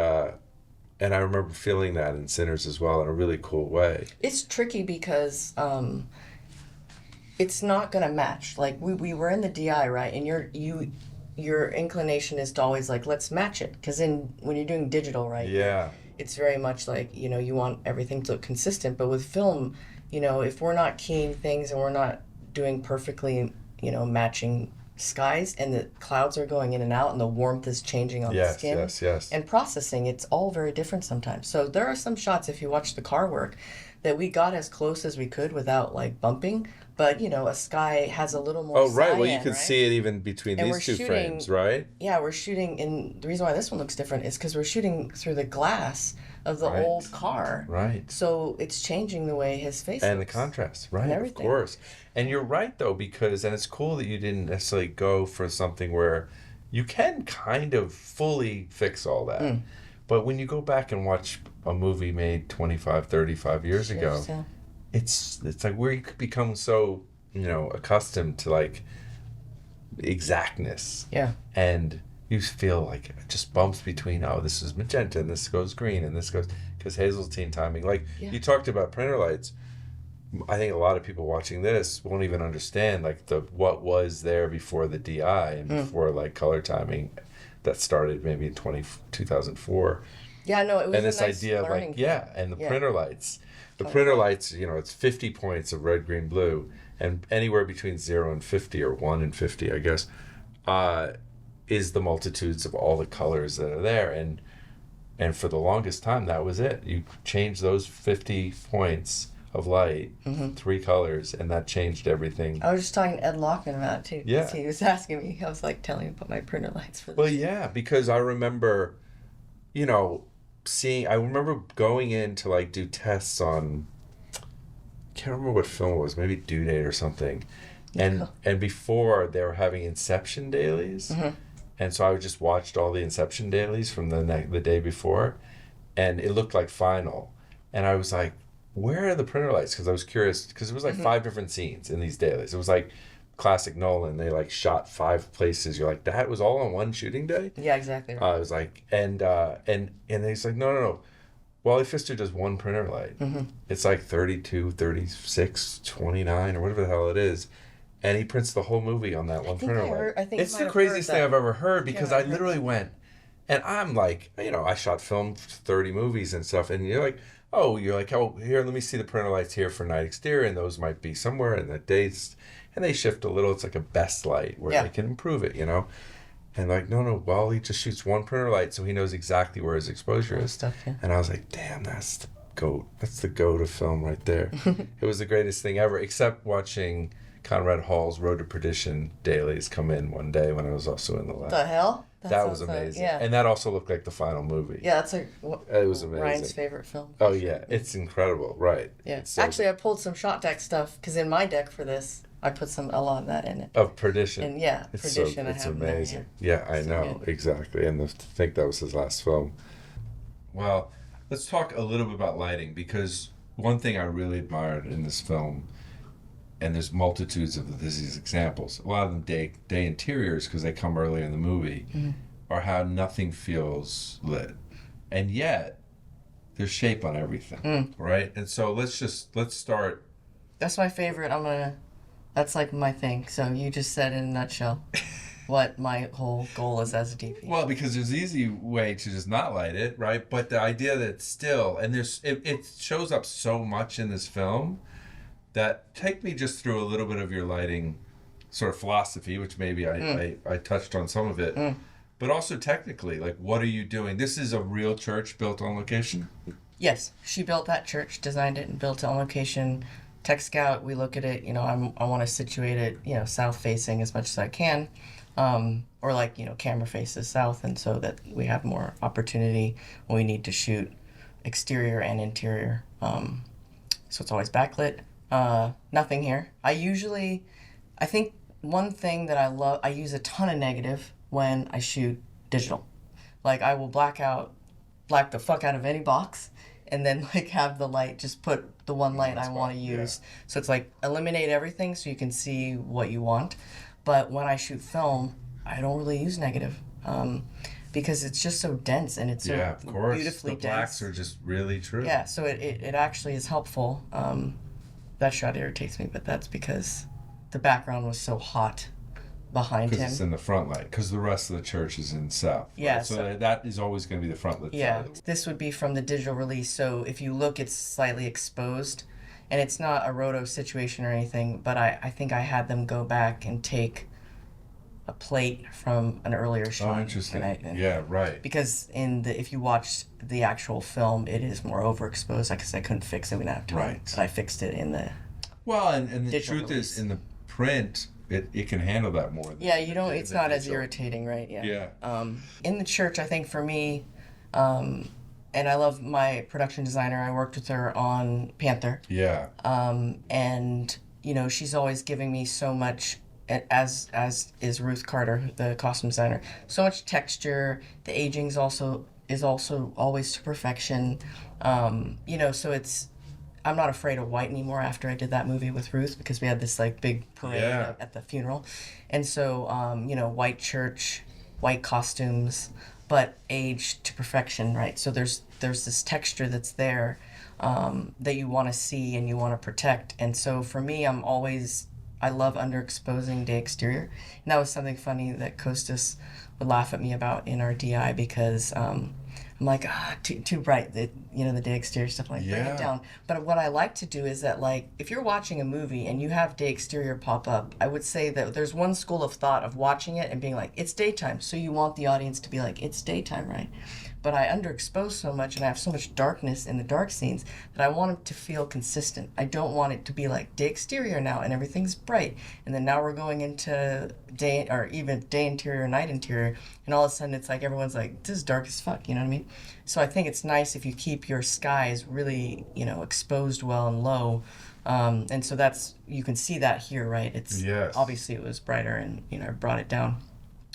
I remember feeling that in Sinners as well in a really cool way. It's tricky because it's not going to match. Like we were in the DI, right? And your inclination is to always like, let's match it. Because when you're doing digital, right? Yeah. It's very much like, you want everything to look consistent. But with film, if we're not keying things and we're not doing perfectly, matching skies and the clouds are going in and out and the warmth is changing on the skin and processing, it's all very different sometimes. So there are some shots, if you watch the car work, that we got as close as we could without like bumping, but a sky has a little more cyan, well, you could see it even between these two frames, right? Yeah, we're shooting, and the reason why this one looks different is because we're shooting through the glass of the old car, right? So it's changing the way his face and looks. The contrast, right? Of course. And you're right, though, because, and it's cool that you didn't necessarily go for something where you can kind of fully fix all that. But when you go back and watch a movie made 25, 35 years ago, it's like where you could become so, accustomed to like exactness. Yeah. And you feel like it just bumps between, this is magenta and this goes green and this goes, because Hazeltine timing. Like you talked about printer lights. I think a lot of people watching this won't even understand like what was there before the DI and before like color timing that started maybe in 2004. Yeah, no, it was and this a nice idea of like learning thing. and the printer lights. The printer lights, it's 50 points of red, green, blue, and anywhere between 0 and 50 or 1 and 50, I guess, is the multitudes of all the colors that are there. And for the longest time, that was it. You change those 50 points of light, 3 colors, and that changed everything. I was just talking to Ed Lockman about it too. Yeah. He was asking me. I was like telling him to put my printer lights for this. Well, yeah, because I remember, I remember going in to like do tests on, can't remember what film it was, maybe Due Date or something. And before they were having Inception dailies. And so I just watched all the Inception dailies from the day before, and it looked like Final. And I was like, where are the printer lights? Because I was curious, because it was like 5 different scenes in these dailies. It was like classic Nolan. They like shot 5 places. You're like, that was all on one shooting day? Yeah, exactly. Right. I was like, and he's like, no. Wally Pfister does 1 printer light. It's like 32, 36, 29, or whatever the hell it is. And he prints the whole movie on that one printer light. It's the craziest thing I've ever heard, because I literally went, and I'm like, I shot film 30 movies and stuff, and you're like, oh, here, let me see the printer lights here for night exterior, and those might be somewhere in the dates, and they shift a little. It's like a best light where they can improve it, And like, no, Wally just shoots 1 printer light, so he knows exactly where his exposure is. And I was like, damn, that's the GOAT. That's the GOAT of film right there. It was the greatest thing ever, except watching Conrad Hall's Road to Perdition dailies come in one day when I was also in the lab. The hell? That was amazing. Yeah. And that also looked like the final movie. Yeah, that's it was amazing. Ryan's favorite film. Oh, yeah. It's incredible. Right. Yeah. Actually, I pulled some ShotDeck stuff, because in my deck for this, I put a lot of that in it. Of Perdition. And Perdition. It's amazing. Yeah, I know. Good. Exactly. And I think that was his last film. Well, let's talk a little bit about lighting, because one thing I really admired in this film, and there's multitudes of these examples, a lot of them day interiors, because they come earlier in the movie, are how nothing feels lit. And yet, there's shape on everything, right? And so let's start. That's my favorite. That's like my thing. So you just said in a nutshell what my whole goal is as a DP. Well, because there's an easy way to just not light it, right? But the idea that it's still, and it shows up so much in this film, that take me just through a little bit of your lighting sort of philosophy, which maybe I touched on some of it, but also technically, like, what are you doing? This is a real church built on location? Yes, she built that church, designed it, and built it on location. Tech Scout, we look at it, I want to situate it, south facing as much as I can, or like, camera faces south, and so that we have more opportunity when we need to shoot exterior and interior. So it's always backlit. Nothing here. I think one thing that I love, I use a ton of negative when I shoot digital. Like, I will black the fuck out of any box, and then like have the light, just put the one light I want to use. Yeah. So it's like eliminate everything so you can see what you want. But when I shoot film, I don't really use negative. Because it's just so dense, and it's so beautifully dense. The blacks are just really true. Yeah, so it actually is helpful. That shot irritates me, but that's because the background was so hot behind him. Because it's in the front light, because the rest of the church is in south. Right? Yeah. So that is always going to be the front lit side. This would be from the digital release, so if you look, it's slightly exposed, and it's not a roto situation or anything, but I think I had them go back and take a plate from an earlier shot. Oh, interesting. Yeah, right. Because if you watch the actual film, it is more overexposed, because I couldn't fix it. We didn't have time. Right. But I fixed it in the Well, and the truth release. is, in the print, it can handle that more. Yeah, it's not as irritating, right? Yeah. Yeah. In the church, I think for me, and I love my production designer. I worked with her on Panther. Yeah. And she's always giving me so much, as is Ruth Carter, the costume designer. So much texture. The aging is also always to perfection. So it's. I'm not afraid of white anymore after I did that movie with Ruth, because we had this like big parade at the funeral. And so, white church, white costumes, but aged to perfection, right? So there's this texture that's there that you want to see and you want to protect. And so for me, I love underexposing day exterior. And that was something funny that Kostas would laugh at me about in our DI because I'm like, too bright, the day exterior stuff, like bring it down. But what I like to do is that, like, if you're watching a movie and you have day exterior pop up, I would say that there's one school of thought of watching it and being like, it's daytime. So you want the audience to be like, it's daytime, right? But I underexpose so much and I have so much darkness in the dark scenes that I want it to feel consistent. I don't want it to be like day exterior now and everything's bright. And then now we're going into day, or even day interior, night interior. And all of a sudden it's like everyone's like, this is dark as fuck, you know what I mean? So I think it's nice if you keep your skies really, exposed well and low. And so you can see that here, right? Obviously it was brighter and, I brought it down.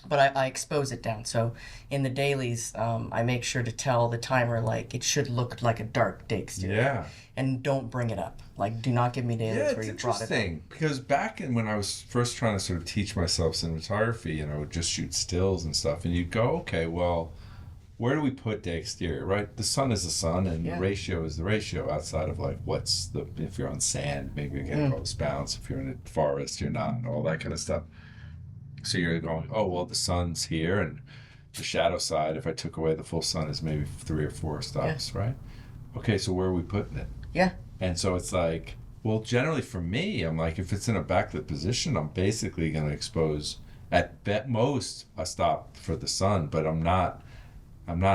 But I expose it down. So in the dailies, I make sure to tell the timer, like, it should look like a dark day exterior. Yeah. And don't bring it up. Like, do not give me dailies where you brought it up. Interesting. Because back when I was first trying to sort of teach myself cinematography, and I would just shoot stills and stuff, and you'd go, okay, well, where do we put day exterior, right? The sun is the sun, and the ratio is the ratio outside of, like, if you're on sand, maybe you're getting most bounce. If you're in a forest, you're not, and all that kind of stuff. So you're going, oh, well, the sun's here, and the shadow side, if I took away the full sun, is maybe 3 or 4 stops, right? Okay, so where are we putting it? Yeah. And so it's like, well, generally for me, I'm like, if it's in a backlit position, I'm basically going to expose, at most, a stop for the sun, but I'm not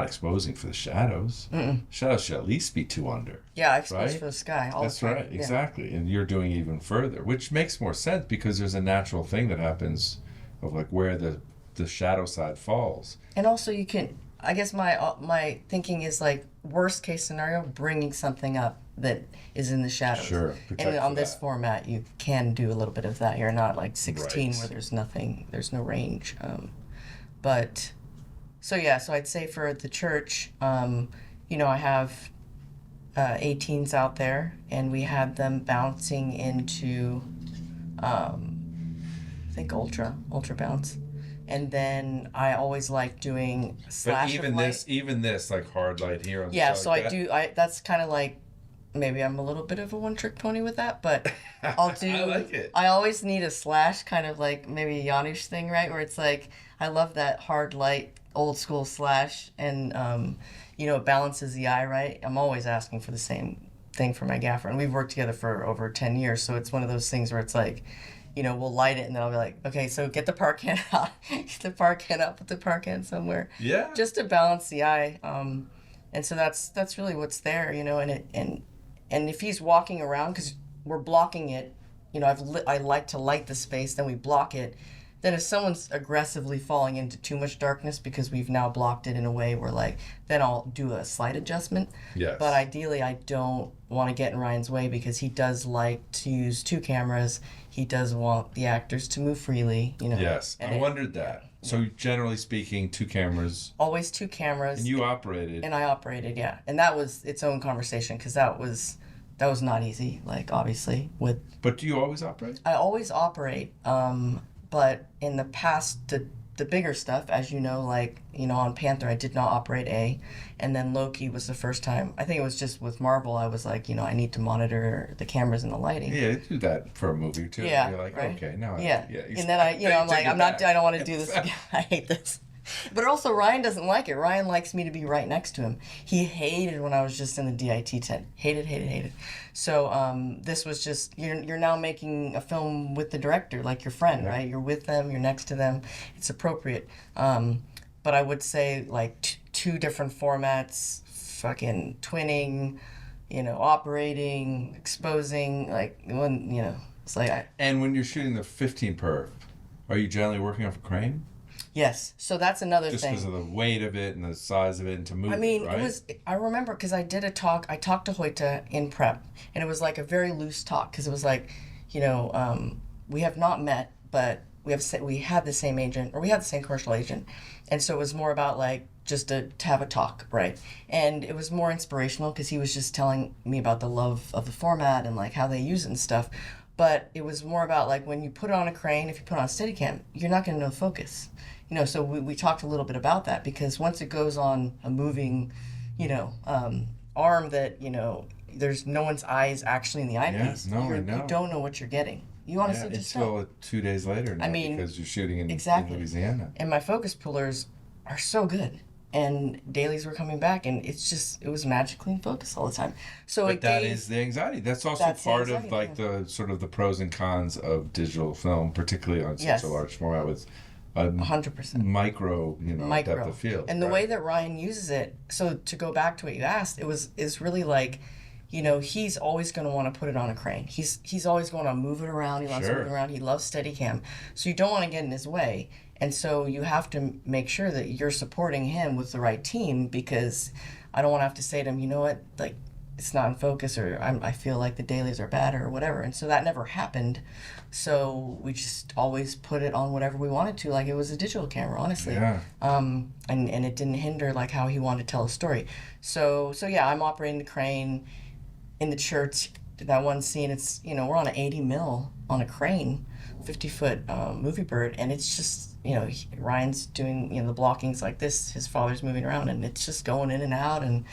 exposing for the shadows. Shadows should at least be 2 under. Yeah, I expose for the sky. That's right, exactly. And you're doing even further, which makes more sense because there's a natural thing that happens of like where the shadow side falls. And also you can, I guess my thinking is like worst case scenario, bringing something up that is in the shadows. Sure. And on this format, you can do a little bit of that. You're not like 16 where there's no range. So I'd say for the church, I have 18s out there and we had them bouncing into, I think ultra bounce, and then I always like doing slash. But even this like hard light here on the side. So I that's kind of like, maybe I'm a little bit of a one-trick pony with that, but I'll do. I like it. I always need a slash, kind of like maybe a Janusz thing, right? Where it's like I love that hard light, old school slash, and it balances the eye, right? I'm always asking for the same thing for my gaffer, and we've worked together for over 10 years, so it's one of those things where it's like, we'll light it and then I'll be like, okay, so get the par can out, put the par can somewhere. Yeah. Just to balance the eye. And so that's really what's there, and if he's walking around, because we're blocking it, I like to light the space, then we block it. Then if someone's aggressively falling into too much darkness because we've now blocked it in a way where then I'll do a slight adjustment. Yes. But ideally I don't want to get in Ryan's way because he does like to use 2 cameras. He does want the actors to move freely, Yes, I wondered that. So generally speaking, 2 cameras. Always 2 cameras. And you operated. And I operated, yeah. And that was its own conversation because that was not easy, like obviously with. But do you always operate? I always operate. But in the past, the bigger stuff, as you know, like, on Panther, I did not operate A. And then Loki was the first time. I think it was just with Marvel, I was like, I need to monitor the cameras and the lighting. Yeah, do that for a movie too. Yeah, you're like, right? Okay, now yeah. And then I'm like, I don't want to do this again. I hate this. But also Ryan doesn't like it. Ryan likes me to be right next to him. He hated when I was just in the DIT tent. Hated. So this was just, you're now making a film with the director, like your friend, right? You're with them, you're next to them. It's appropriate. But I would say like 2 different formats, fucking twinning, operating, exposing, like when, it's like And when you're shooting the 15 perf, are you generally working off a crane? Yes, so that's another thing. Just because of the weight of it and the size of it and to move it, right? I remember because I did a talk, I talked to Hoyte in prep, and it was like a very loose talk because it was like, we have not met, but we had the same agent, or we had the same commercial agent, and so it was more about like just to have a talk, right? And it was more inspirational because he was just telling me about the love of the format and like how they use it and stuff. But it was more about like when you put it on a crane, if you put it on a Steadicam, you're not going to know focus. so we talked a little bit about that, because once it goes on a moving, arm that, there's no one's eyes actually in the eyepiece. Yeah, no, I know. You don't know what you're getting. You honestly just don't. Until 2 days later now, because you're shooting in Louisiana. And my focus pullers are so good. And dailies were coming back, and it was magically in focus all the time. So that is the anxiety. That's also part of like the sort of the pros and cons of digital film, particularly on such a large format with 100% micro depth of field. And the way that Ryan uses it, so to go back to what you asked, is really like, he's always going to want to put it on a crane. He's always going to move it around. He loves moving around. He loves Steadicam. So you don't want to get in his way. And so you have to make sure that you're supporting him with the right team, because I don't want to have to say to him, you know what, like, it's not in focus, or I feel like the dailies are bad, or whatever. And so that never happened. So we just always put it on whatever we wanted to, like it was a digital camera, honestly. Yeah. And it didn't hinder like how he wanted to tell a story. So yeah, I'm operating the crane in the church. That one scene, it's, we're on an 80 mil on a crane, 50-foot movie bird, and it's just, Ryan's doing, the blockings like this, his father's moving around, and it's just going in and out and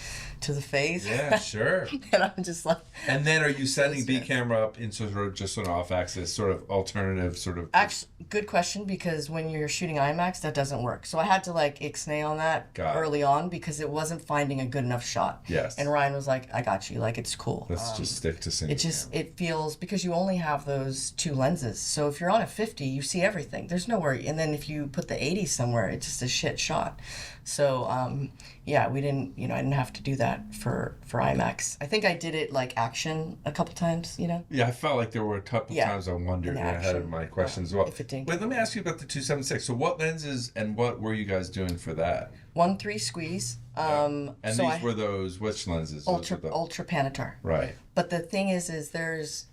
to the face. Yeah, sure. And I'm just like... And then are you setting B camera up in sort of just an off-axis, sort of alternative sort of... Actually, good question, because when you're shooting IMAX, that doesn't work. So I had to like ixnay on that early on, because it wasn't finding a good enough shot. Yes. And Ryan was like, I got you, like, it's cool. Let's just stick to single camera. It feels, because you only have those two lenses. So if you're on a 50, you see everything. There's nowhere, and then if you put the 80 somewhere, it's just a shit shot. So we didn't, I didn't have to do that for IMAX. I think I did it like action a couple times, Yeah, I felt like there were a couple times I wondered, and I had my questions as well. Wait, let me ask you about the 276. So what lenses and what were you guys doing for that? 1.3 squeeze. And so these were those, which lenses? Ultra Panatar. Right. But the thing is there's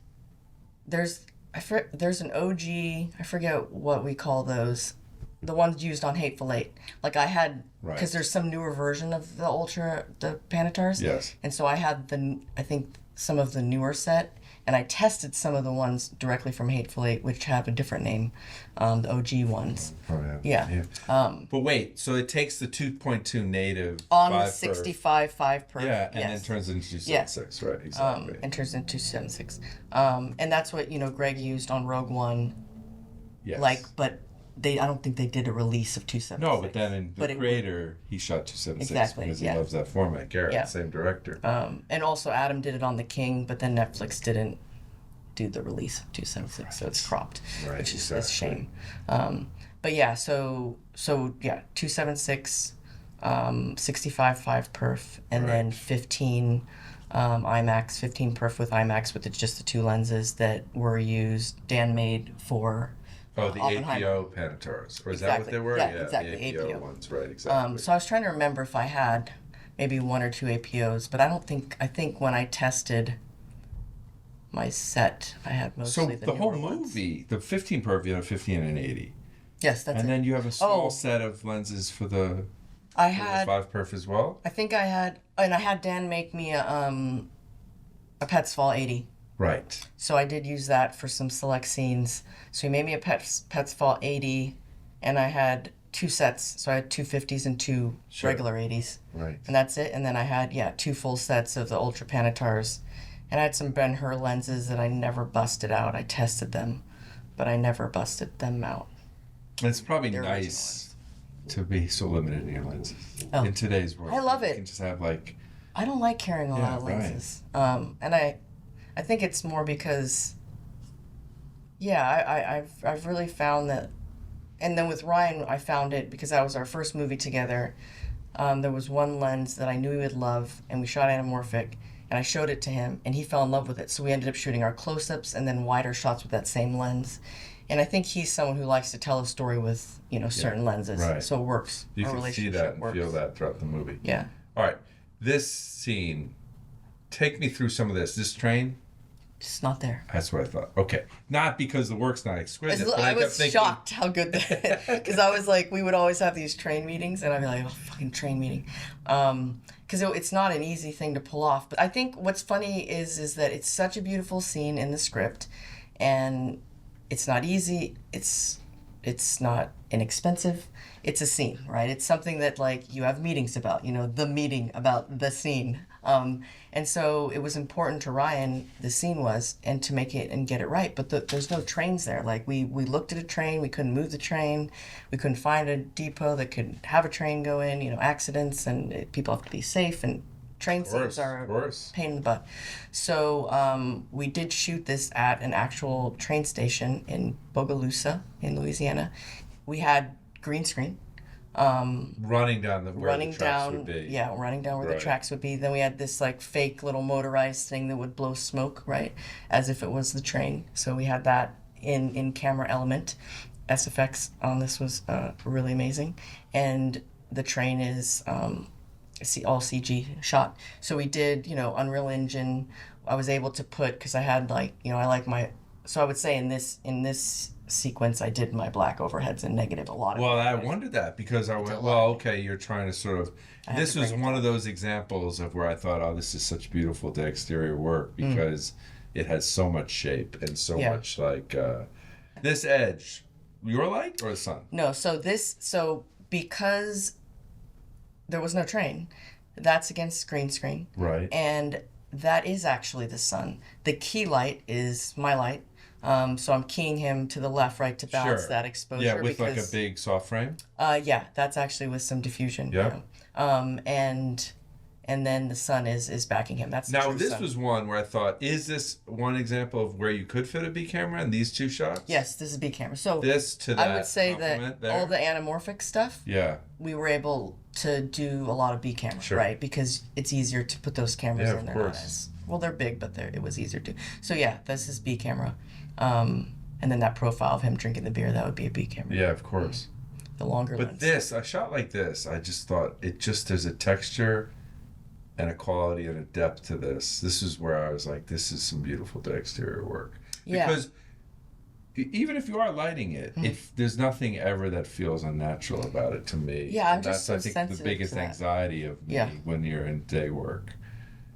an OG, I forget what we call those, the ones used on Hateful Eight. Like I had, because there's some newer version of the Panatars. Yes. And so I had I think some of the newer set, and I tested some of the ones directly from Hateful Eight, which have a different name, the OG ones. Oh, yeah. But wait, so it takes the 2.2 native on the 65 5 perf. Yeah, and then turns into 276, right? Exactly. And turns into 276. And that's what, Greg used on Rogue One. Yes. But I don't think they did a release of 276. No, but then in The Creator, he shot 276 because he loves that format. Garrett, same director. And also Adam did it on The King, but then Netflix didn't do the release of 276, so it's cropped, which is a shame. But yeah, so 276, 65 5 perf, and then 15 IMAX, 15 perf with IMAX with just the two lenses that were used. Dan made for. Oh, the APO Panatars. Or is that what they were? Yeah, exactly. The APO ones, right, exactly. So I was trying to remember if I had maybe one or two APOs, but I think when I tested my set, I had mostly the whole ones. movie, the 15 perf, you have 15 and 80. Yes, that's And then you have a small set of lenses for the 5 perf as well? I think I had Dan make me a Petzval 80. Right. So I did use that for some select scenes. So he made me a Petzval 80, and I had two sets. So I had two 50s and two regular 80s. Right. And that's it. And then I had, two full sets of the Ultra Panatars. And I had some Ben-Hur lenses that I never busted out. I tested them, but I never busted them out. It's probably nice to be so limited in your lenses in today's world. I love it. You can just have I don't like carrying a lot of lenses. Right. And I think it's more because, I've really found that, and then with Ryan, I found it because that was our first movie together. There was one lens that I knew he would love, and we shot anamorphic, and I showed it to him, and he fell in love with it. So we ended up shooting our close-ups and then wider shots with that same lens. And I think he's someone who likes to tell a story with, certain lenses. Right. So it works. You can see that and feel that throughout the movie. Yeah. All right. This scene, take me through some of this. This train? It's not there. That's what I thought. Okay. Not because the work's not exquisite. I was shocked how good that, because I was like, we would always have these train meetings, and I'd be like, fucking train meeting. Because it's not an easy thing to pull off. But I think what's funny is that it's such a beautiful scene in the script, and it's not easy. It's it's not inexpensive. It's a scene, right? It's something that like you have meetings about, the meeting about the scene. And so it was important to Ryan, the scene was, and to make it and get it right. But there's no trains there. Like we looked at a train, we couldn't move the train, we couldn't find a depot that could have a train go in. Accidents and people have to be safe, and train scenes are a pain in the butt. So we did shoot this at an actual train station in Bogalusa in Louisiana. We had green screen. Running down the tracks would be. Yeah, running down where the tracks would be. Then we had this like fake little motorized thing that would blow smoke, right, as if it was the train. So we had that in camera element. SFX on this was really amazing, and the train is all CG shot. So we did Unreal Engine. I was able to put, because I had I like my. So I would say in this sequence, I did my black overheads and negative a lot of it. Well, I wondered that because I went, well, okay, you're trying to sort of, this was one of those examples of where I thought, oh, this is such beautiful exterior work because it has so much shape and so much like, this edge, your light or the sun? No, so because there was no train, that's against green screen. Right. And that is actually the sun. The key light is my light. So I'm keying him to the left, right, to balance that exposure. Yeah, with like a big soft frame? Yeah, that's actually with some diffusion. Yeah. And then the sun is backing him. That's now this sun. Was one where I thought, is this one example of where you could fit a B camera in these two shots? Yes, this is B camera. So this to that I would say that there? All the anamorphic stuff. Yeah. We were able to do a lot of B camera, right? Because it's easier to put those cameras in. They're not as well. They're big, but it was easier to. So yeah, this is B camera. And then that profile of him drinking the beer, that would be a B camera. Yeah, of course. The longer but lens. This, a shot like this, I just thought there's a texture and a quality and a depth to this. This is where I was like, this is some beautiful exterior work. Yeah. Because even if you are lighting it, there's nothing ever that feels unnatural about it to me. Yeah, I'm just That's, I think, the biggest anxiety of me when you're in day work.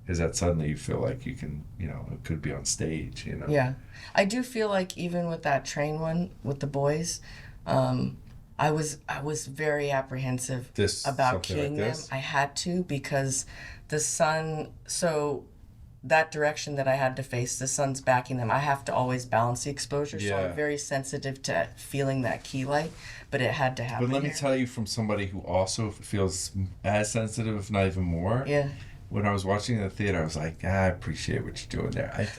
Is that suddenly you feel like you can, it could be on stage, Yeah. I do feel like even with that train one with the boys, I was very apprehensive about keying them. I had to because the sun, so that direction that I had to face, the sun's backing them. I have to always balance the exposure, so I'm very sensitive to feeling that key light, but it had to happen. But let me tell you from somebody who also feels as sensitive, if not even more. Yeah. When I was watching in the theater, I was like, I appreciate what you're doing there.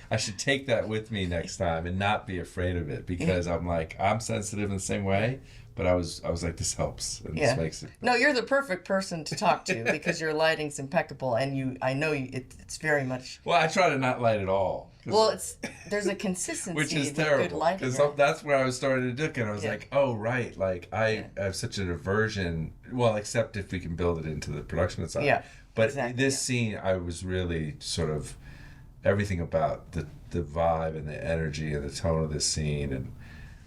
I should take that with me next time and not be afraid of it because I'm like, I'm sensitive in the same way, but I was like, this helps and this makes it. No, you're the perfect person to talk to because your lighting's impeccable and I know it's very much. Well, I try to not light at all. Well, there's a consistency which is with terrible, good lighting. Because that's where I was starting to look and I was like, oh, right. Like I have such an aversion, well, except if we can build it into the production side. Yeah. But this scene, I was really sort of everything about the vibe and the energy and the tone of this scene and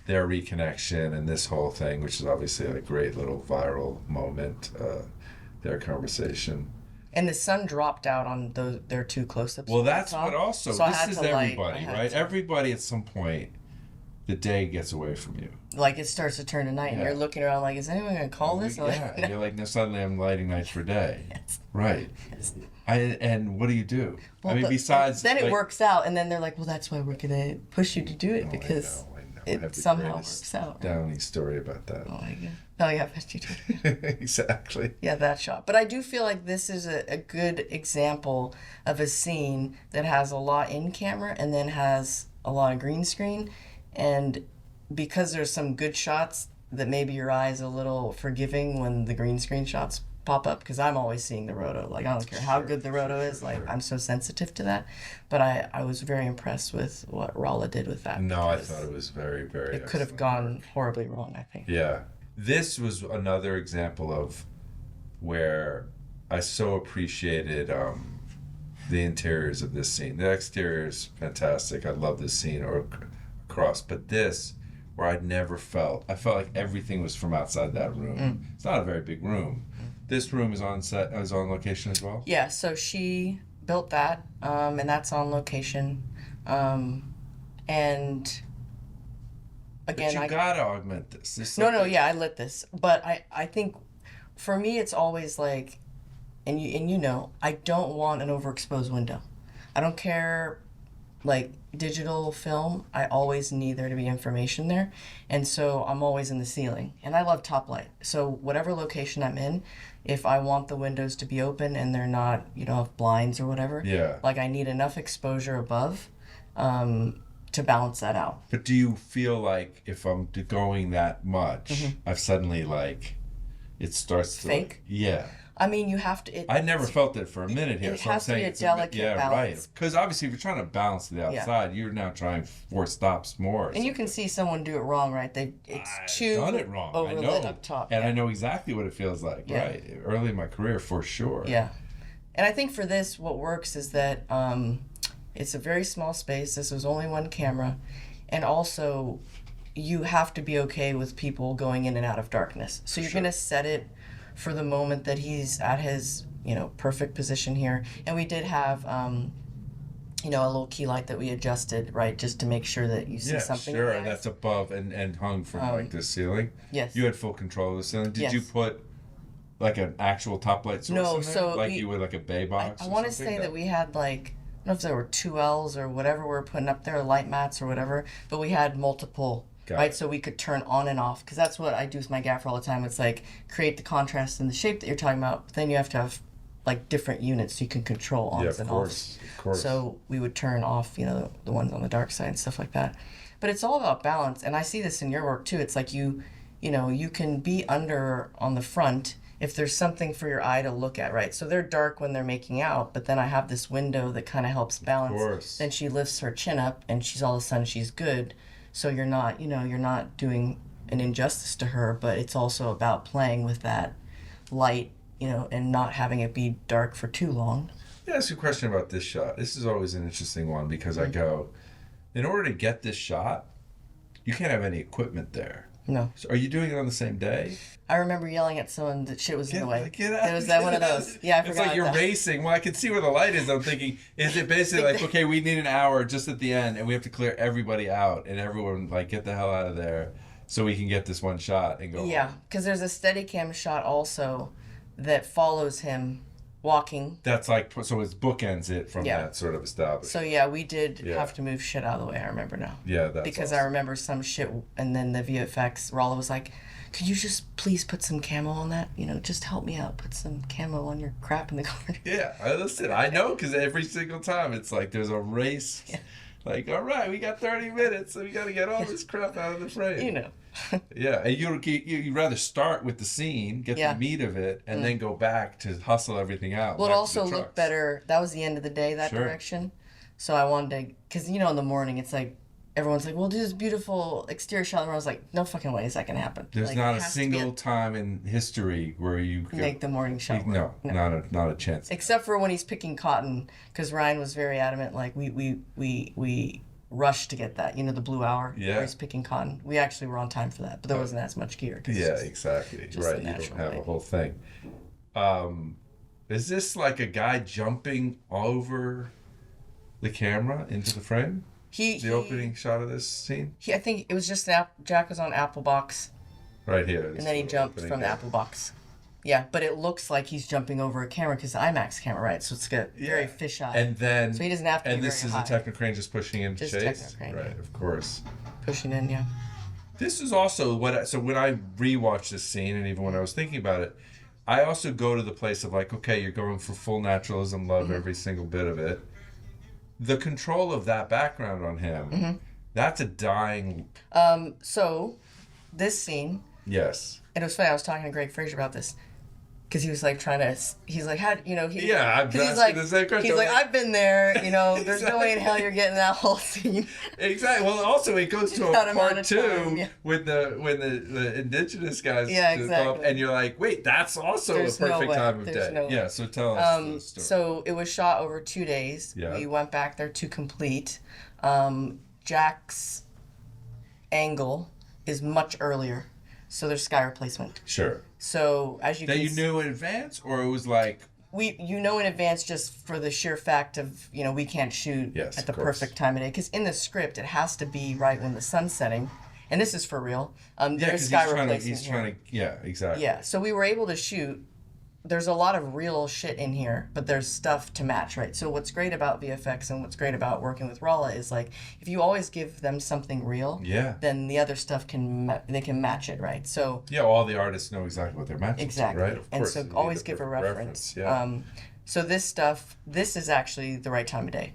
their reconnection and this whole thing, which is obviously a great little viral moment, their conversation. And the sun dropped out on their two close-ups. Well, that's what also, so this is everybody, right? Everybody at some point, the day gets away from you. Like it starts to turn to night and you're looking around like, is anyone going to call this? Yeah, and you're like, no, suddenly I'm lighting nights for day. Yes. Right. Yes. And what do you do? Well, I mean, besides... Then it works out and then they're like, well, that's why we're going to push you to do it because it somehow works out. Downy story about that. Oh my God. Oh yeah, but you did. Exactly. Yeah, that shot. But I do feel like this is a good example of a scene that has a lot in camera and then has a lot of green screen. And because there's some good shots that maybe your eye is a little forgiving when the green screen shots pop up, because I'm always seeing the roto. Like, I don't care how good the roto is. Like, I'm so sensitive to that. But I was very impressed with what Rala did with that. No, I thought it was very, very It could have gone horribly wrong, I think. Yeah. This was another example of where I so appreciated the interiors of this scene. The exterior is fantastic. I love this scene across. But this, where I felt like everything was from outside that room. It's not a very big room. This room is on location as well? Yeah, so she built that, and that's on location. And again, but you gotta augment this. No, I lit this, but I think for me it's always like, and you know, I don't want an overexposed window. I don't care, like digital film, I always need there to be information there, and so I'm always in the ceiling, and I love top light. So whatever location I'm in, if I want the windows to be open and they're not, you know, blinds or whatever, like I need enough exposure above to balance that out. But do you feel like if I'm going that much, I've suddenly like, it starts to fake? Yeah. I mean, you have to. I never felt it for a minute here. It so has I'm to saying be a delicate balance. Right. Because obviously, if you're trying to balance to the outside, you're now trying 4 stops more. And you can see someone do it wrong, right? It's too done it wrong. overlit up top. And I know exactly what it feels like, right? Early in my career, for sure. Yeah. And I think for this, what works is that it's a very small space. This was only one camera. And also, you have to be okay with people going in and out of darkness. So you're going to set it for the moment that he's at his, you know, perfect position here. And we did have, you know, a little key light that we adjusted, right, just to make sure that you see something. Yeah, sure, and that's above and hung from like the ceiling. Yes. You had full control of the ceiling. Did you put like an actual top light source in there? So like you would like a bay box? I want to say that we had like, I don't know if there were 2 Ls or whatever we were putting up there, light mats or whatever, but we had multiple. Right, so we could turn on and off, because that's what I do with my gaffer all the time. It's like create the contrast and the shape that you're talking about, but then you have to have like different units so you can control ons and offs. Of course. So we would turn off, you know, the ones on the dark side and stuff like that. But it's all about balance, and I see this in your work too. It's like you know, you can be under on the front if there's something for your eye to look at, right? So they're dark when they're making out, but then I have this window that kind of helps balance. Of course. Then she lifts her chin up, and she's all of a sudden she's good. So you're not, you know, you're not doing an injustice to her, but it's also about playing with that light, you know, and not having it be dark for too long. Let me ask you a question about this shot. This is always an interesting one, because I go, in order to get this shot, you can't have any equipment there. No. So are you doing it on the same day? I remember yelling at someone that shit was in the way. Get out. It was that one of those. Yeah, I forgot. It's like you're racing. Well, I can see where the light is. I'm thinking, is it basically like, okay, we need an hour just at the end, and we have to clear everybody out, and everyone like get the hell out of there, so we can get this one shot and go. Yeah, because there's a Steadicam shot also that follows him walking. That's like, so it bookends it from that sort of establishment. So yeah, we did have to move shit out of the way. I remember now. Yeah, that's because awesome. I remember some shit, and then the VFX, Rolla was like, "Could you just please put some camo on that? You know, just help me out. Put some camo on your crap in the corner." Yeah, listen, I know, because every single time it's like there's a race. Yeah. Like, all right, we got 30 minutes, so we got to get all this crap out of the frame. You know. Yeah, and you'd rather start with the scene, get the meat of it, and then go back to hustle everything out. Well, it also looked better. That was the end of the day, that direction. So I wanted to, because, you know, in the morning, it's like, everyone's like, we'll do this beautiful exterior shot. And I was like, no fucking way is that going to happen. There's like, not a single time in history where you could make the morning shot. No, not a chance. Except for when he's picking cotton, because Ryan was very adamant, like, we rushed to get that, you know, the blue hour where he's picking cotton. We actually were on time for that, but there wasn't as much gear. Yeah, exactly. Right, you don't have a whole thing. Is this like a guy jumping over the camera into the frame? The opening shot of this scene? I think it was just Jack was on Apple box. Right here. And then he jumped from the Apple box. Yeah, but it looks like he's jumping over a camera, because the IMAX camera, right? So it's got very fisheye. And then, so he doesn't have to. And this is a Ektachrome just pushing in just chase, right? Of course. Pushing in, yeah. This is also so when I rewatch this scene, and even when I was thinking about it, I also go to the place of like, okay, you're going for full naturalism, love every single bit of it. The control of that background on him, that's a dying. So, this scene. Yes. And it was funny. I was talking to Greg Fraser about this. Because he was like trying to, he's like, how, you know, I'm asking the same question. He's like, I've been there, you know, there's no way in hell you're getting that whole scene. Exactly. Well, also it goes to a part two when the indigenous guys exactly. and you're like, wait, that's also there's a perfect time of there's day. No yeah, so tell us the story. So it was shot over 2 days. Yeah. We went back there to complete. Jack's angle is much earlier. So there's sky replacement. Sure. So as you that you knew in advance, or it was like you know in advance just for the sheer fact of, you know, we can't shoot at the perfect time of day, because in the script it has to be right when the sun's setting, And this is for real. Yeah, There's because sky he's replacement here. trying to, yeah, exactly. Yeah, so we were able to shoot. There's a lot of real shit in here, but there's stuff to match, right? So what's great about VFX and what's great about working with Rolla is like if you always give them something real, then the other stuff they can match it, right? So yeah, all the artists know exactly what they're matching. Exactly, to, right? Of course, and so always give a reference. So this is actually the right time of day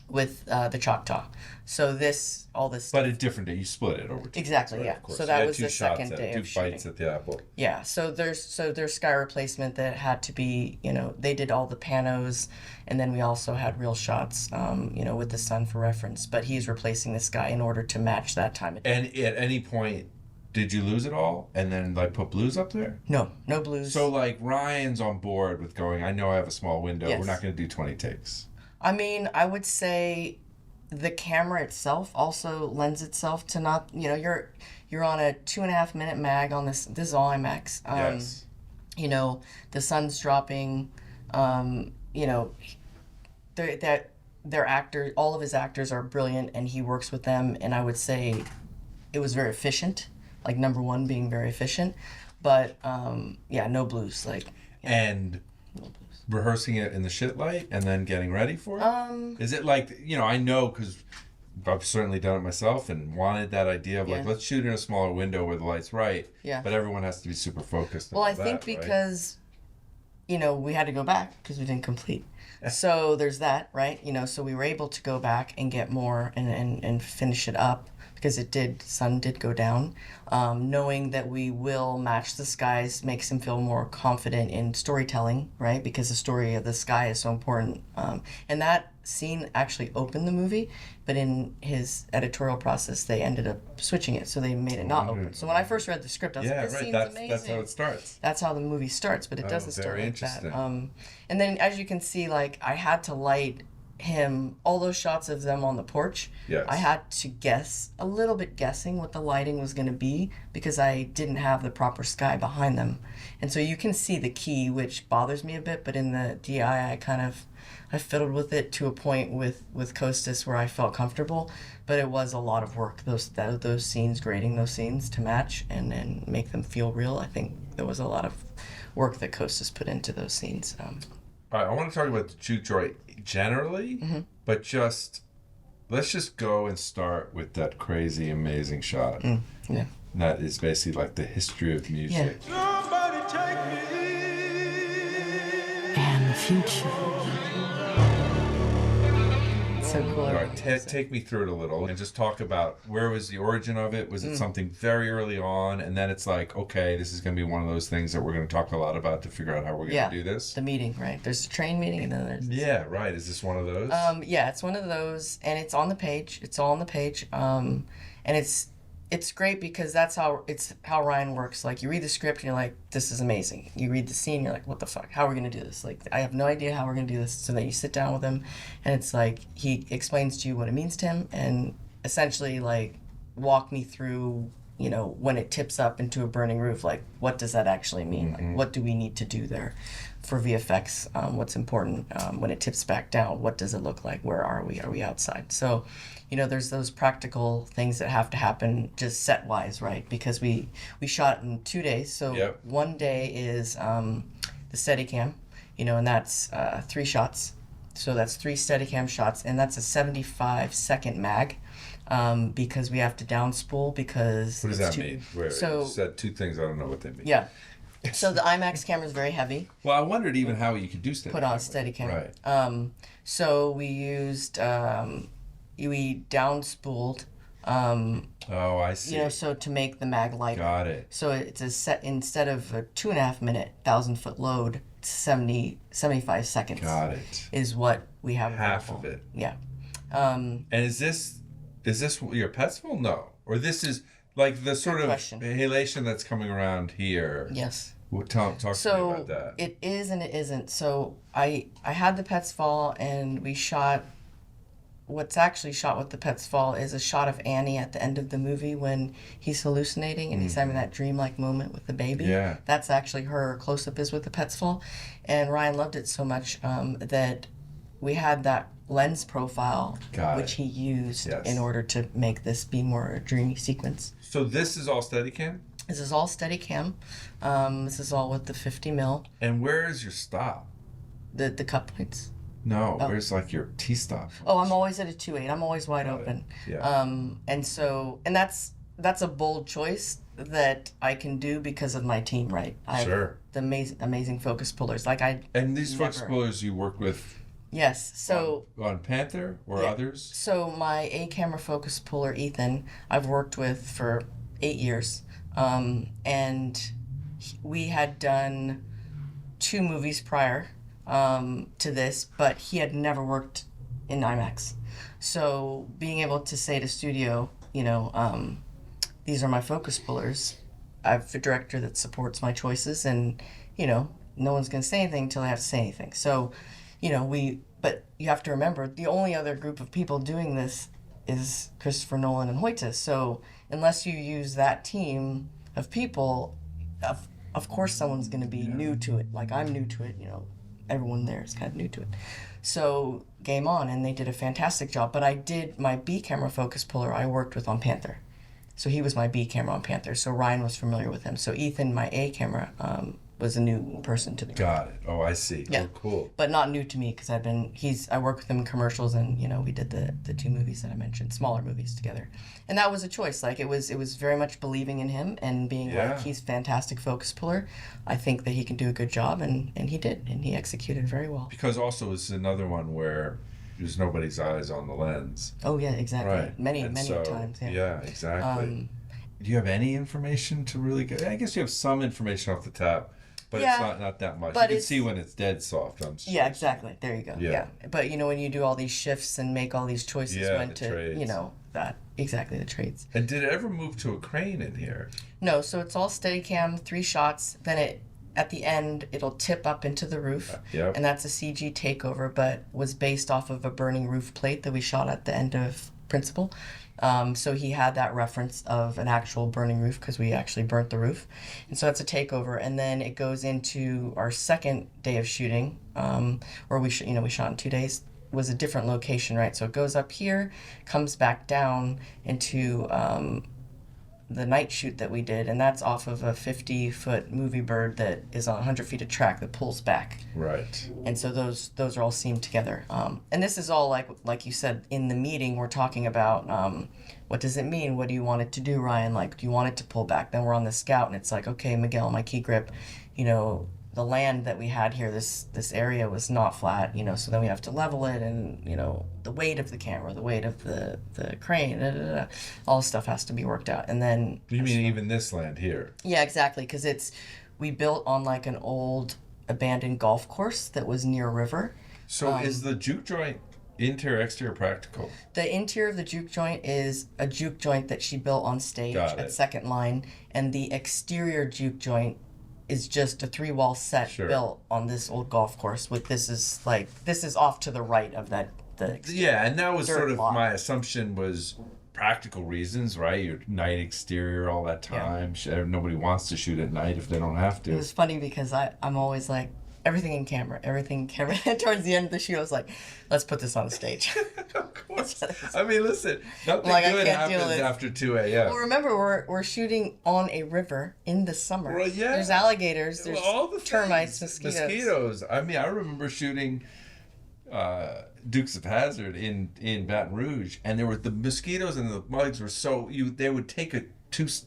with the Choctaw. So all this stuff. But a different day. You split it over 2 Exactly, days, right? yeah. Of course. So that was the second day two of shooting. fights at the Apple. Yeah, so there's sky replacement that had to be, they did all the panos, and then we also had real shots, with the sun for reference. But he's replacing the sky in order to match that time of day. And at any point, did you lose it all and then put blues up there? No blues. So Ryan's on board with going, I know I have a small window. Yes. We're not going to do 20 takes. I mean, I would say the camera itself also lends itself to not, you're on a 2.5 minute mag on this is all IMAX. Yes. The sun's dropping, their actors, all of his actors are brilliant and he works with them, and I would say it was very efficient, number one being very efficient, but no blues, And rehearsing it in the shit light and then getting ready for it? Is it I know because I've certainly done it myself and wanted that idea of let's shoot in a smaller window where the light's right, but everyone has to be super focused. Well, I think because, we had to go back because we didn't complete. So there's that, right? So we were able to go back and get more and finish it up because sun did go down. Knowing that we will match the skies makes him feel more confident in storytelling, right? Because the story of the sky is so important. And that scene actually opened the movie, but in his editorial process, they ended up switching it. So they made it not open. So when I first read the script, I was like, this scene's amazing. That's how it starts. That's how the movie starts, but it doesn't start like that. Interesting. And then as you can see, I had to light him, all those shots of them on the porch. Yes. I had to guessing what the lighting was going to be because I didn't have the proper sky behind them. And so you can see the key, which bothers me a bit, but in the DI I fiddled with it to a point with Costas where I felt comfortable, but it was a lot of work, those scenes, grading those scenes to match and make them feel real. I think there was a lot of work that Costas put into those scenes. All right, I want to talk about the juke joint generally, but let's just go and start with that crazy, amazing shot. Yeah. That is basically the history of music. Yeah. Somebody take me. And the future. So cool. All right, take me through it a little and just talk about where was the origin of it? Was it something very early on, and then it's okay, this is going to be one of those things that we're going to talk a lot about to figure out how we're going to do this? The meeting, right? There's a train meeting, and then there's... Yeah, right. Is this one of those? Yeah, it's one of those, and it's on the page. It's all on the page, and it's great because that's how Ryan works. You read the script and you're like, this is amazing. You read the scene, you're like, what the fuck? How are we going to do this? I have no idea how we're going to do this. So then you sit down with him and it's he explains to you what it means to him and essentially walk me through, when it tips up into a burning roof, what does that actually mean? What do we need to do there for VFX? What's important when it tips back down? What does it look like? Where are we? Are we outside? So, there's those practical things that have to happen just set-wise, right? Because we shot in 2 days. So one day is the Steadicam, and that's 3 shots. So that's 3 Steadicam shots, and that's a 75-second mag because we have to down spool because... What does that mean? Wait, so, you said 2 things, I don't know what they mean. Yeah. So the IMAX camera is very heavy. Well, I wondered even how you could do Steadicam. Put on Steadicam. Right. So we used... we down spooled. Oh, I see. So to make the mag lighter. Got it. So it's a set, instead of a 2.5 minute 1,000-foot load, 75 seconds. Got it. Is what we have. Half available. of it. Yeah. And is this your Petzval? No. Or this is the sort of halation that's coming around here. Yes. Talk to me about that. It is and it isn't. So I had the Petzval and we shot. What's actually shot with the Petzval is a shot of Annie at the end of the movie when he's hallucinating and he's having that dreamlike moment with the baby. Yeah. That's actually her close-up is with the Petzval. And Ryan loved it so much that we had that lens profile, which he used in order to make this be more a dreamy sequence. So this is all Steadicam? This is all Steadicam. This is all with the 50 mil. And where is your stop? The cut points. No, where's like your T-stop? Oh, I'm always at a 2.8. I'm always wide open. Yeah. And that's a bold choice that I can do because of my team, right? I have the amazing focus pullers. And these focus pullers you work with. Yes. So on Panther or others? So my A-camera focus puller, Ethan, I've worked with for 8 years. And we had done 2 movies prior to this, but he had never worked in IMAX. So being able to say to studio, these are my focus pullers. I have a director that supports my choices, and, no one's going to say anything until I have to say anything. So, but you have to remember, the only other group of people doing this is Christopher Nolan and Hoyte. So unless you use that team of people, of course someone's going to be new to it. Like I'm new to it, everyone there is kind of new to it. So game on, and they did a fantastic job. But I did my B camera focus puller I worked with on Panther. So he was my B camera on Panther. So Ryan was familiar with him. So Ethan, my A camera, was a new person to the group. Got it. Oh, I see. Yeah. Oh, cool. But not new to me because I worked with him in commercials, and we did the 2 movies that I mentioned, smaller movies together. And that was a choice. Like it was very much believing in him and being like, he's a fantastic focus puller. I think that he can do a good job, and he did, and he executed very well. Because also it's another one where there's nobody's eyes on the lens. Oh yeah, exactly. Right. Many times. Yeah. Yeah, exactly. Do you have any information to really get? I guess you have some information off the top, but it's not that much. But you can see when it's dead soft. Yeah, exactly. There you go. Yeah. But when you do all these shifts and make all these choices, when to trades. that exactly the trades. And did it ever move to a crane in here? No. So it's all Steadicam, 3 shots. Then at the end, it'll tip up into the roof. And that's a CG takeover, but was based off of a burning roof plate that we shot at the end of Principal. So he had that reference of an actual burning roof because we actually burnt the roof. And so that's a takeover. And then it goes into our second day of shooting, where we shot in 2 days. It was a different location, right? So it goes up here, comes back down into the night shoot that we did, and that's off of a 50-foot movie bird that is on 100 feet of track that pulls back. Right. And so those are all seamed together. And this is all like you said in the meeting. We're talking about what does it mean? What do you want it to do, Ryan? Like, do you want it to pull back? Then we're on the scout, and it's like, okay, Miguel, my key grip, the land that we had here, this area was not flat, so then we have to level it, and the weight of the camera, the weight of the crane, all stuff has to be worked out. And then you mean even this land here? Yeah, exactly, because we built on like an old abandoned golf course that was near a river. So is the juke joint interior exterior practical? The interior of the juke joint is a juke joint that she built on stage at second line, and the exterior juke joint is just a 3-wall set built on this old golf course. This is off to the right of that. And that was sort of lot. My assumption was practical reasons, right? Your night exterior all that time. Yeah. Nobody wants to shoot at night if they don't have to. It was funny because I'm always like, everything in camera. Towards the end of the shoot, I was like, let's put this on a stage. Of course. I mean, listen, nothing good happens after 2 a.m. Well, remember, we're shooting on a river in the summer. Well, yeah. There's alligators, there's all the termites, things. Mosquitoes. I mean, I remember shooting Dukes of Hazzard in Baton Rouge, and there were the mosquitoes and the bugs were they would take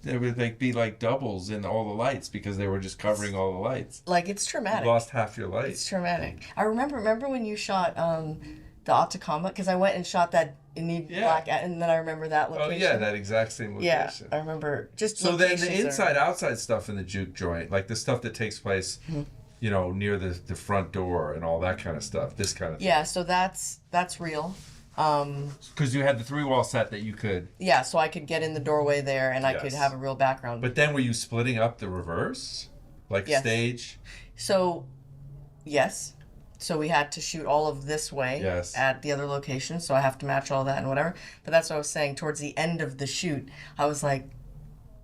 they would be like doubles in all the lights because they were just covering all the lights. Like, it's traumatic. You lost half your light. It's traumatic. I remember when you shot the Ektachrome, because I went and shot that in black, and then I remember that location. Oh yeah, that exact same location. Yeah, I remember. Just so then the inside-outside stuff in the juke joint, like the stuff that takes place, near the front door and all that kind of stuff. This kind of thing. Yeah, so that's real. Because you had the 3-wall set that you could. Yeah, so I could get in the doorway there, and I could have a real background. But then were you splitting up the reverse, like stage? So, yes. So we had to shoot all of this way at the other location. So I have to match all that and whatever. But that's what I was saying. Towards the end of the shoot, I was like,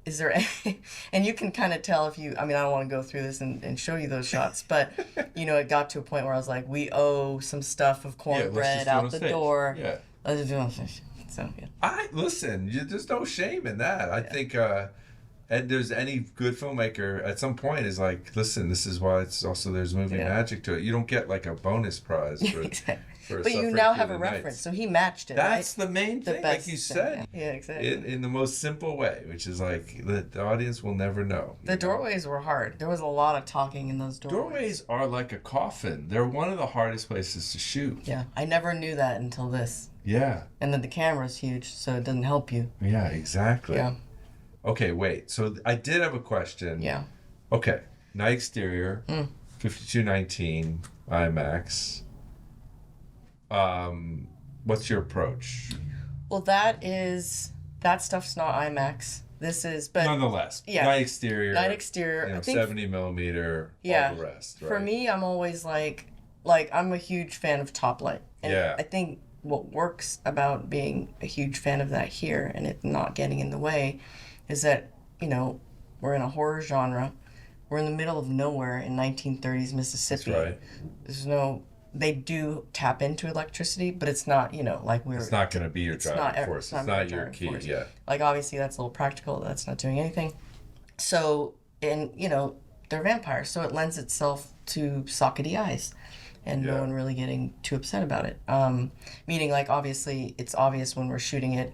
is there any, and you can kind of tell if you, I mean, I don't want to go through this and show you those shots, but, you know, it got to a point where I was like, we owe some stuff of cornbread out the door. Yeah. Let's just do it on stage. So, yeah. Listen, there's no shame in that. I think, and there's any good filmmaker at some point is like, listen, this is why it's also, there's movie magic to it. You don't get like a bonus prize for exactly. But you now have a reference, so he matched it. That's right? the main thing, like you said. Yeah, exactly. In the most simple way, which is like the audience will never know. The doorways were hard. There was a lot of talking in those doorways. Doorways are like a coffin. They're one of the hardest places to shoot. Yeah, I never knew that until this. Yeah. And then the camera's huge, so it doesn't help you. Yeah, exactly. Yeah. Okay, wait. So I did have a question. Yeah. Okay. Night Exterior, 5219 IMAX. What's your approach? Well, that stuff's not IMAX. This is, but nonetheless, yeah. Night Exterior. I think 70 millimeter. Yeah. All the rest. Right? For me, I'm always like I'm a huge fan of top light, and yeah. I think what works about being a huge fan of that here and it not getting in the way is that, you know, we're in a horror genre. We're in the middle of nowhere in 1930s Mississippi. That's right. They do tap into electricity, but it's not, you know, like it's not going to be your driving force. It's not your key, yeah. Like, obviously, that's a little practical. That's not doing anything. So, and, you know, they're vampires, so it lends itself to sockety eyes. And no one really getting too upset about it. Meaning, like, obviously, it's obvious when we're shooting it.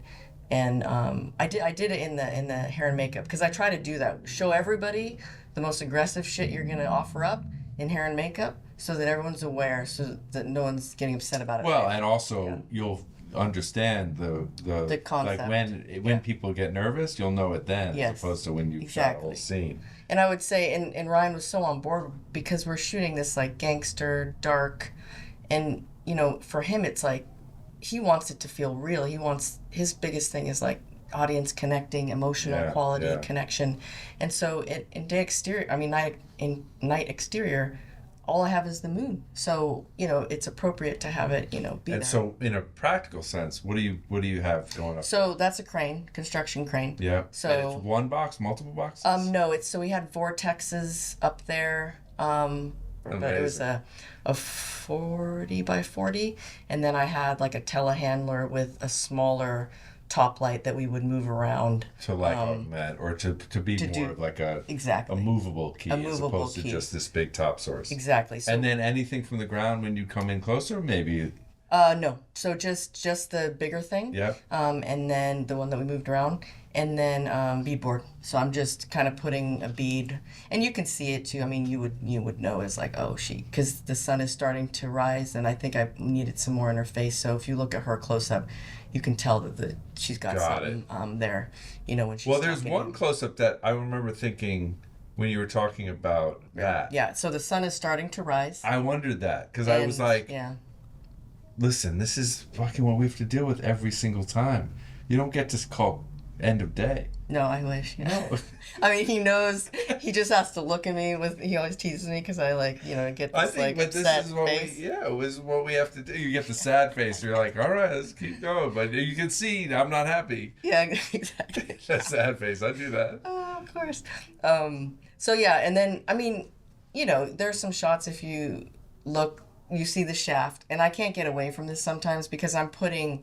And I did it in the hair and makeup, because I try to do that. Show everybody the most aggressive shit you're going to offer up in hair and makeup, so that everyone's aware, so that no one's getting upset about it. Well, and also you'll understand the concept. Like when people get nervous, you'll know it then, as opposed to when you shot the whole scene. And I would say, and Ryan was so on board, because we're shooting this like gangster, dark, and, you know, for him it's like, he wants it to feel real. His biggest thing is like audience connecting, emotional quality, connection. And so in Night Exterior, all I have is the moon. So, you know, it's appropriate to have it, you know, be and there. So in a practical sense, what do you have going up? So that's a crane, construction crane. Yeah. So and it's one box, multiple boxes? No, so we had vortexes up there. But it was a 40 by 40, and then I had like a telehandler with a smaller top light that we would move around to like augment, or to be more of like a movable key, as opposed to just this big top source. Exactly. So, and then anything from the ground when you come in closer, maybe. No. So just the bigger thing. Yeah. And then the one that we moved around, and then beadboard. So I'm just kind of putting a bead, and you can see it too. I mean, you would know it's like, oh, because the sun is starting to rise, and I think I needed some more in her face. So if you look at her close up, you can tell that she's got something there. You know, when she's. Well, there's one close up that I remember thinking when you were talking about that. Yeah. So the sun is starting to rise. I wondered that, because I was like, listen, this is fucking what we have to deal with every single time. You don't get to call end of day. No, I wish. No. I mean, he knows. He just has to look at me he always teases me because I get this upset face. It was what we have to do. You get the sad face. You're like, all right, let's keep going. But you can see I'm not happy. Yeah, exactly. That sad face. I do that. Oh, of course. So yeah, and then, I mean, you know, there's some shots if you look, you see the shaft, and I can't get away from this sometimes because I'm putting,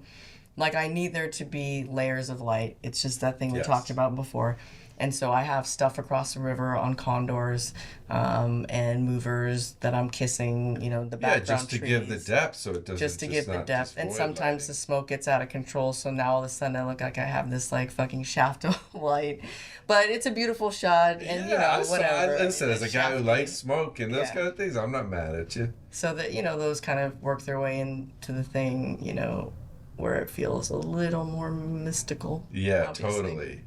like, I need there to be layers of light. It's just that thing we talked about before. And so I have stuff across the river on condors and movers that I'm kissing, you know, the background just to trees. give the depth so it doesn't Just to give the depth. And sometimes the smoke gets out of control, so now all of a sudden I look like I have this, like, fucking shaft of light. But it's a beautiful shot, and, you know, whatever. Listen, as a guy who likes smoke and those kind of things, I'm not mad at you. So that, you know, those kind of work their way into the thing, you know, where it feels a little more mystical. Yeah, obviously. Totally.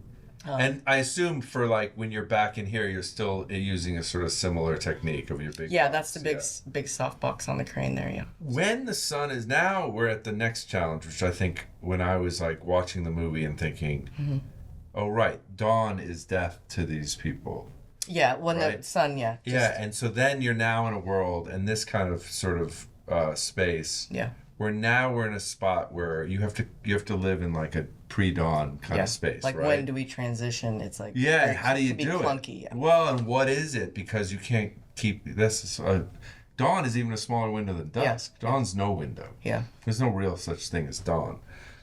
And I assume for, like, when you're back in here, you're still using a sort of similar technique of your big box. That's the big softbox on the crane there, yeah. When the sun is now, we're at the next challenge, which I think when I was, like, watching the movie and thinking, oh, right, dawn is death to these people. Yeah, when the sun, and so then you're now in a world, in this kind of sort of space, where now we're in a spot where you have to live in like a pre-dawn kind of space, like right? when do we transition? It's like yeah, how do you do clunky, it? Well, and what is it? Because you can't keep this. Dawn is even a smaller window than dusk. Dawn's no window. Yeah. There's no real such thing as dawn.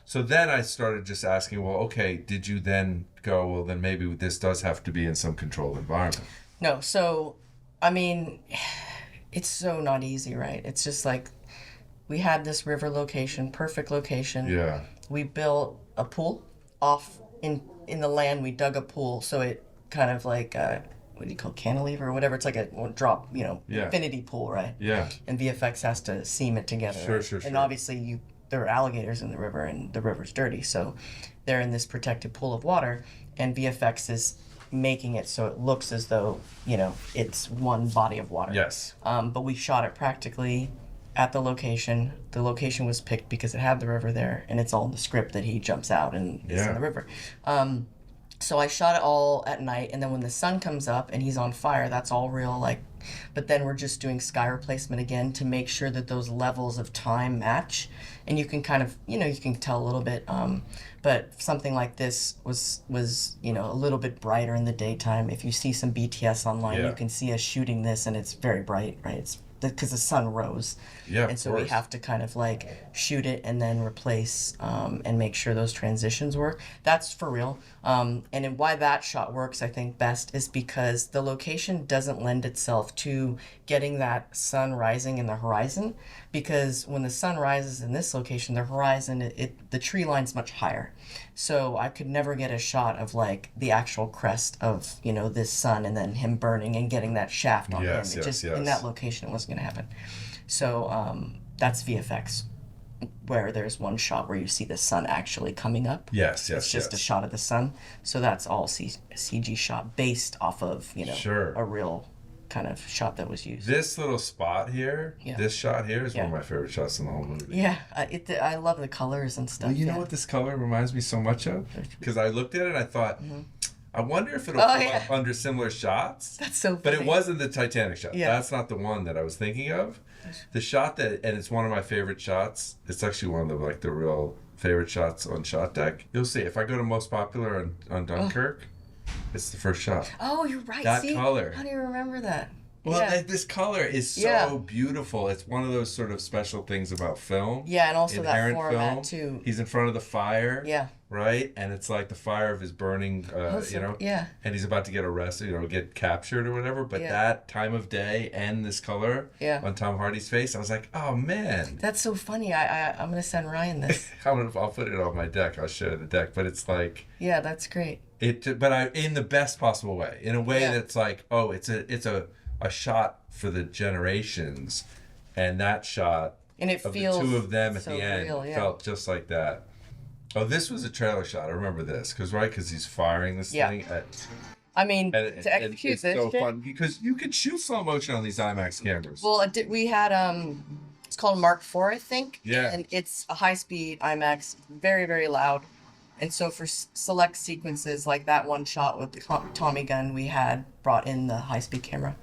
So then I started just asking, well, okay, did you then go, well, then maybe this does have to be in some controlled environment? No, so, I mean, it's so not easy, right? It's just like, we had this river location, perfect location. Yeah. We built a pool off in the land. We dug a pool, so it kind of like, what do you call it, cantilever or whatever? It's like a drop, infinity pool, right? Yeah. And VFX has to seam it together. Sure. And obviously there are alligators in the river, and the river's dirty, so they're in this protected pool of water, and VFX is making it so it looks as though, it's one body of water. Yes. But we shot it practically at the location. The location was picked because it had the river there, and it's all in the script that he jumps out and is in the river. So I shot it all at night, and then when the sun comes up and he's on fire, that's all real, but then we're just doing sky replacement again to make sure that those levels of time match, and you can kind of, you can tell a little bit, but something like this was a little bit brighter in the daytime. If you see some BTS online, you can see us shooting this, and it's very bright, right? It's because the sun rose. Yeah, and so we have to kind of shoot it and then replace and make sure those transitions work. That's for real. And why that shot works, I think, best is because the location doesn't lend itself to getting that sun rising in the horizon, because when the sun rises in this location, the horizon, the tree line's much higher. So I could never get a shot of the actual crest of, this sun and then him burning and getting that shaft on him. In that location, it wasn't going to happen. So that's VFX, where there's one shot where you see the sun actually coming up. Yes. It's just a shot of the sun. So that's all CG shot based off of, a real kind of shot that was used. This little spot here, this shot here is one of my favorite shots in the whole movie. Yeah, I love the colors and stuff. Well, you know what this color reminds me so much of? Because I looked at it and I thought, I wonder if it'll come up under similar shots. That's so funny. But it wasn't the Titanic shot. Yeah. That's not the one that I was thinking of. The shot and it's one of my favorite shots. It's actually one of the real favorite shots on ShotDeck. You'll see, if I go to most popular on Dunkirk, it's the first shot. Oh, you're right. That color. How do you remember that? Well, this color is so beautiful. It's one of those sort of special things about film. Yeah, and also that format, film. too. He's in front of the fire. Yeah. Right? And it's like the fire of his burning, Yeah. And he's about to get arrested, get captured or whatever. But that time of day and this color on Tom Hardy's face, I was like, oh, man. That's so funny. I'm going to send Ryan this. I'll put it on my deck. I'll share the deck. But it's like... Yeah, that's great. But in the best possible way. In a way that's like, oh, it's a shot for the generations, and that shot and it of feels the two of them at so the end real, felt just like that. Oh, this was a trailer shot. I remember this because he's firing this thing at. I mean, to execute it's this, so fun because you could shoot slow motion on these IMAX cameras. Well, we had it's called Mark IV, I think. Yeah. And it's a high-speed IMAX, very, very loud. And so for select sequences like that one shot with the Tommy gun, we had brought in the high-speed camera.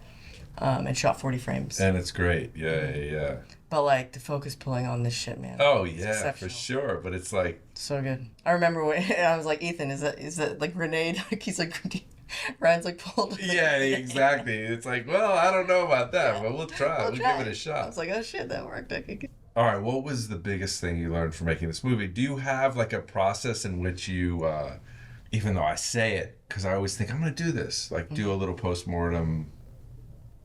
And shot 40 frames. And it's great. Yeah. But the focus pulling on this shit, man. Oh yeah, for sure. But it's so good. I remember when I was like, Ethan, is that like grenade? He's like, Ryan's like pulled. Yeah, exactly. It's like, well, I don't know about that, but we'll try. We'll give it a shot. I was like, oh shit, that worked. All right, what was the biggest thing you learned from making this movie? Do you have a process in which you, even though I say it, because I always think I'm going to do this, do a little postmortem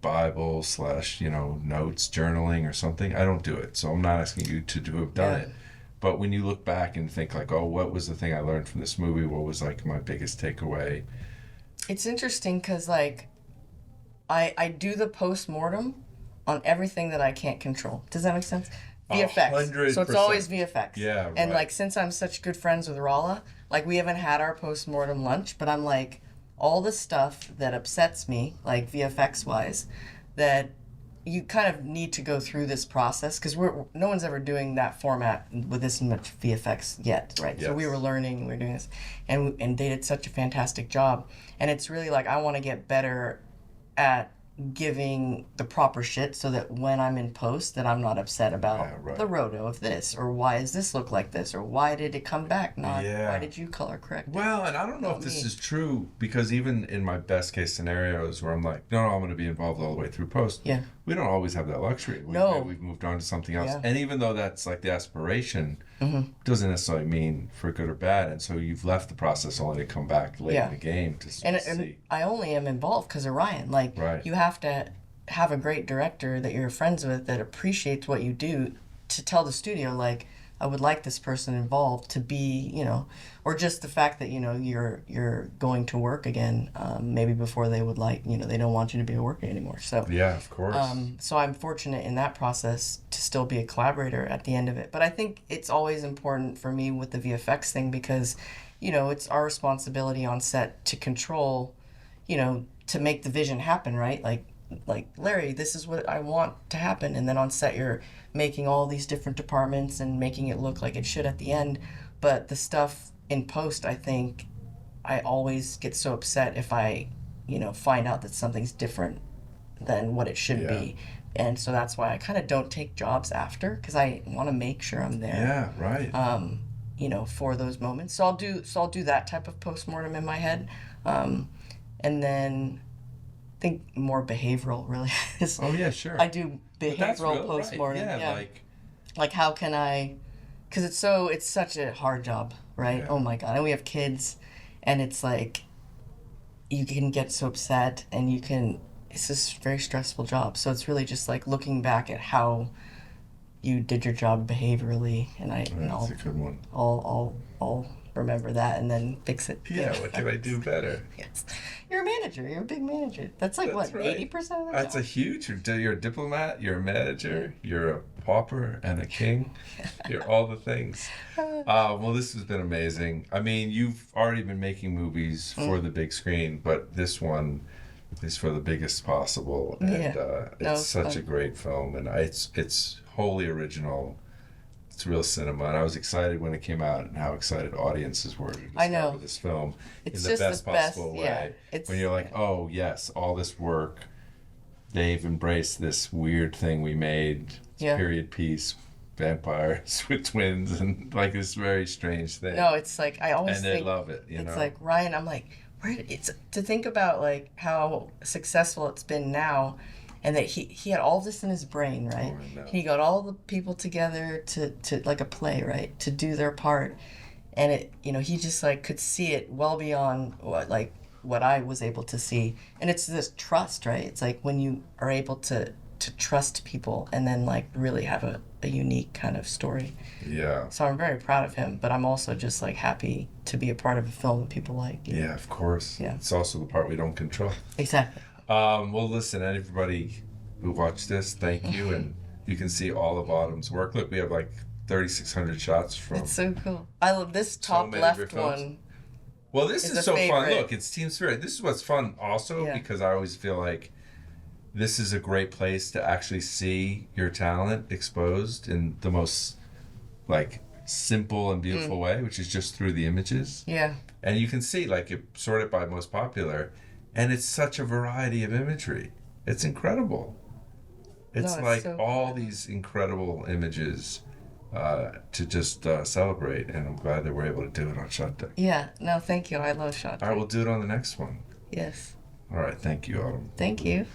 Bible / notes, journaling or something. I don't do it, so I'm not asking you to have done it. But when you look back and think oh, what was the thing I learned from this movie? What was my biggest takeaway? It's interesting because I do the postmortem on everything that I can't control. Does that make sense? VFX. 100%. So it's always VFX. Yeah, right. And since I'm such good friends with Rala, we haven't had our postmortem lunch, but I'm all the stuff that upsets me, VFX wise, that you kind of need to go through this process because no one's ever doing that format with this much VFX yet, right? Yes. So we were learning, we were doing this, and they did such a fantastic job. And it's really I want to get better at giving the proper shit so that when I'm in post that I'm not upset about the roto of this, or why does this look like this, or why did it come back, not why did you color correct it? Well, and I don't know if this is true, because even in my best case scenarios where I'm like, no, I'm going to be involved all the way through post, we don't always have that luxury. We've moved on to something else. And even though that's like the aspiration, doesn't necessarily mean for good or bad. And so you've left the process only to come back late in the game to see. And I only am involved because of Ryan. Like, you have to have a great director that you're friends with that appreciates what you do to tell the studio, like, I would like this person involved to be, you know, or just the fact that, you know, you're going to work again, maybe before they would like, you know, they don't want you to be working anymore. So yeah, of course. So I'm fortunate in that process to still be a collaborator at the end of it. But I think it's always important for me with the VFX thing because, you know, it's our responsibility on set to control, you know, to make the vision happen, right? Like Larry, this is what I want to happen, and then on set you're making all these different departments and making it look like it should at the end. But the stuff in post, I think I always get so upset if I, you know, find out that something's different than what it should be. And so that's why I kind of don't take jobs after, because I want to make sure I'm there. Yeah, right. You know, for those moments. So I'll do that type of postmortem in my head, and then I think more behavioral really is. Oh yeah, sure. I do behavioral postmortem. Right. Yeah, like how can I? Because it's such a hard job, right? Oh my god, and we have kids, and it's like you can get so upset, and it's this very stressful job. So it's really just like looking back at how you did your job behaviorally, and that's a good one. I'll remember that and then fix it. Yeah, what can I do better? Yes. You're a manager. You're a big manager. That's like, what, 80% of the That's job? a huge... You're a diplomat, you're a manager, you're a pauper and a king. You're all the things. Well, this has been amazing. I mean, you've already been making movies for the big screen, but this one is for the biggest possible. And it's such a great film, and it's wholly original. It's real cinema, and I was excited when it came out and how excited audiences were to discover this film in the best possible way. When you're like, oh yes, all this work, they've embraced this weird thing we made, period piece, vampires with twins, and like this very strange thing. No, it's like I always think, they love it. You know, it's like Ryan. I'm like, it's to think about like how successful it's been now. And that he had all this in his brain, right? Oh, he got all the people together to like a play, right? To do their part. And it, you know, he just like could see it well beyond what I was able to see. And it's this trust, right? It's like when you are able to trust people and then like really have a unique kind of story. Yeah. So I'm very proud of him, but I'm also just like happy to be a part of a film that people like. You know? Yeah, of course. Yeah. It's also the part we don't control. Exactly. Well, listen, everybody who watched this, thank you, and you can see all of Autumn's work. Look, we have like 3,600 shots from. It's so cool. I love this top left one. Well, this is so favorite. fun. Look, it's Team Spirit. This is what's fun also because I always feel like this is a great place to actually see your talent exposed in the most like simple and beautiful way, which is just through the images. Yeah. And you can see like it sorted by most popular. And it's such a variety of imagery. It's incredible. It's like so all these incredible images to just celebrate. And I'm glad that we're able to do it on ShotDeck. Yeah. No, thank you. I love ShotDeck. All right, we'll do it on the next one. Yes. All right. Thank you, Autumn. Thank you.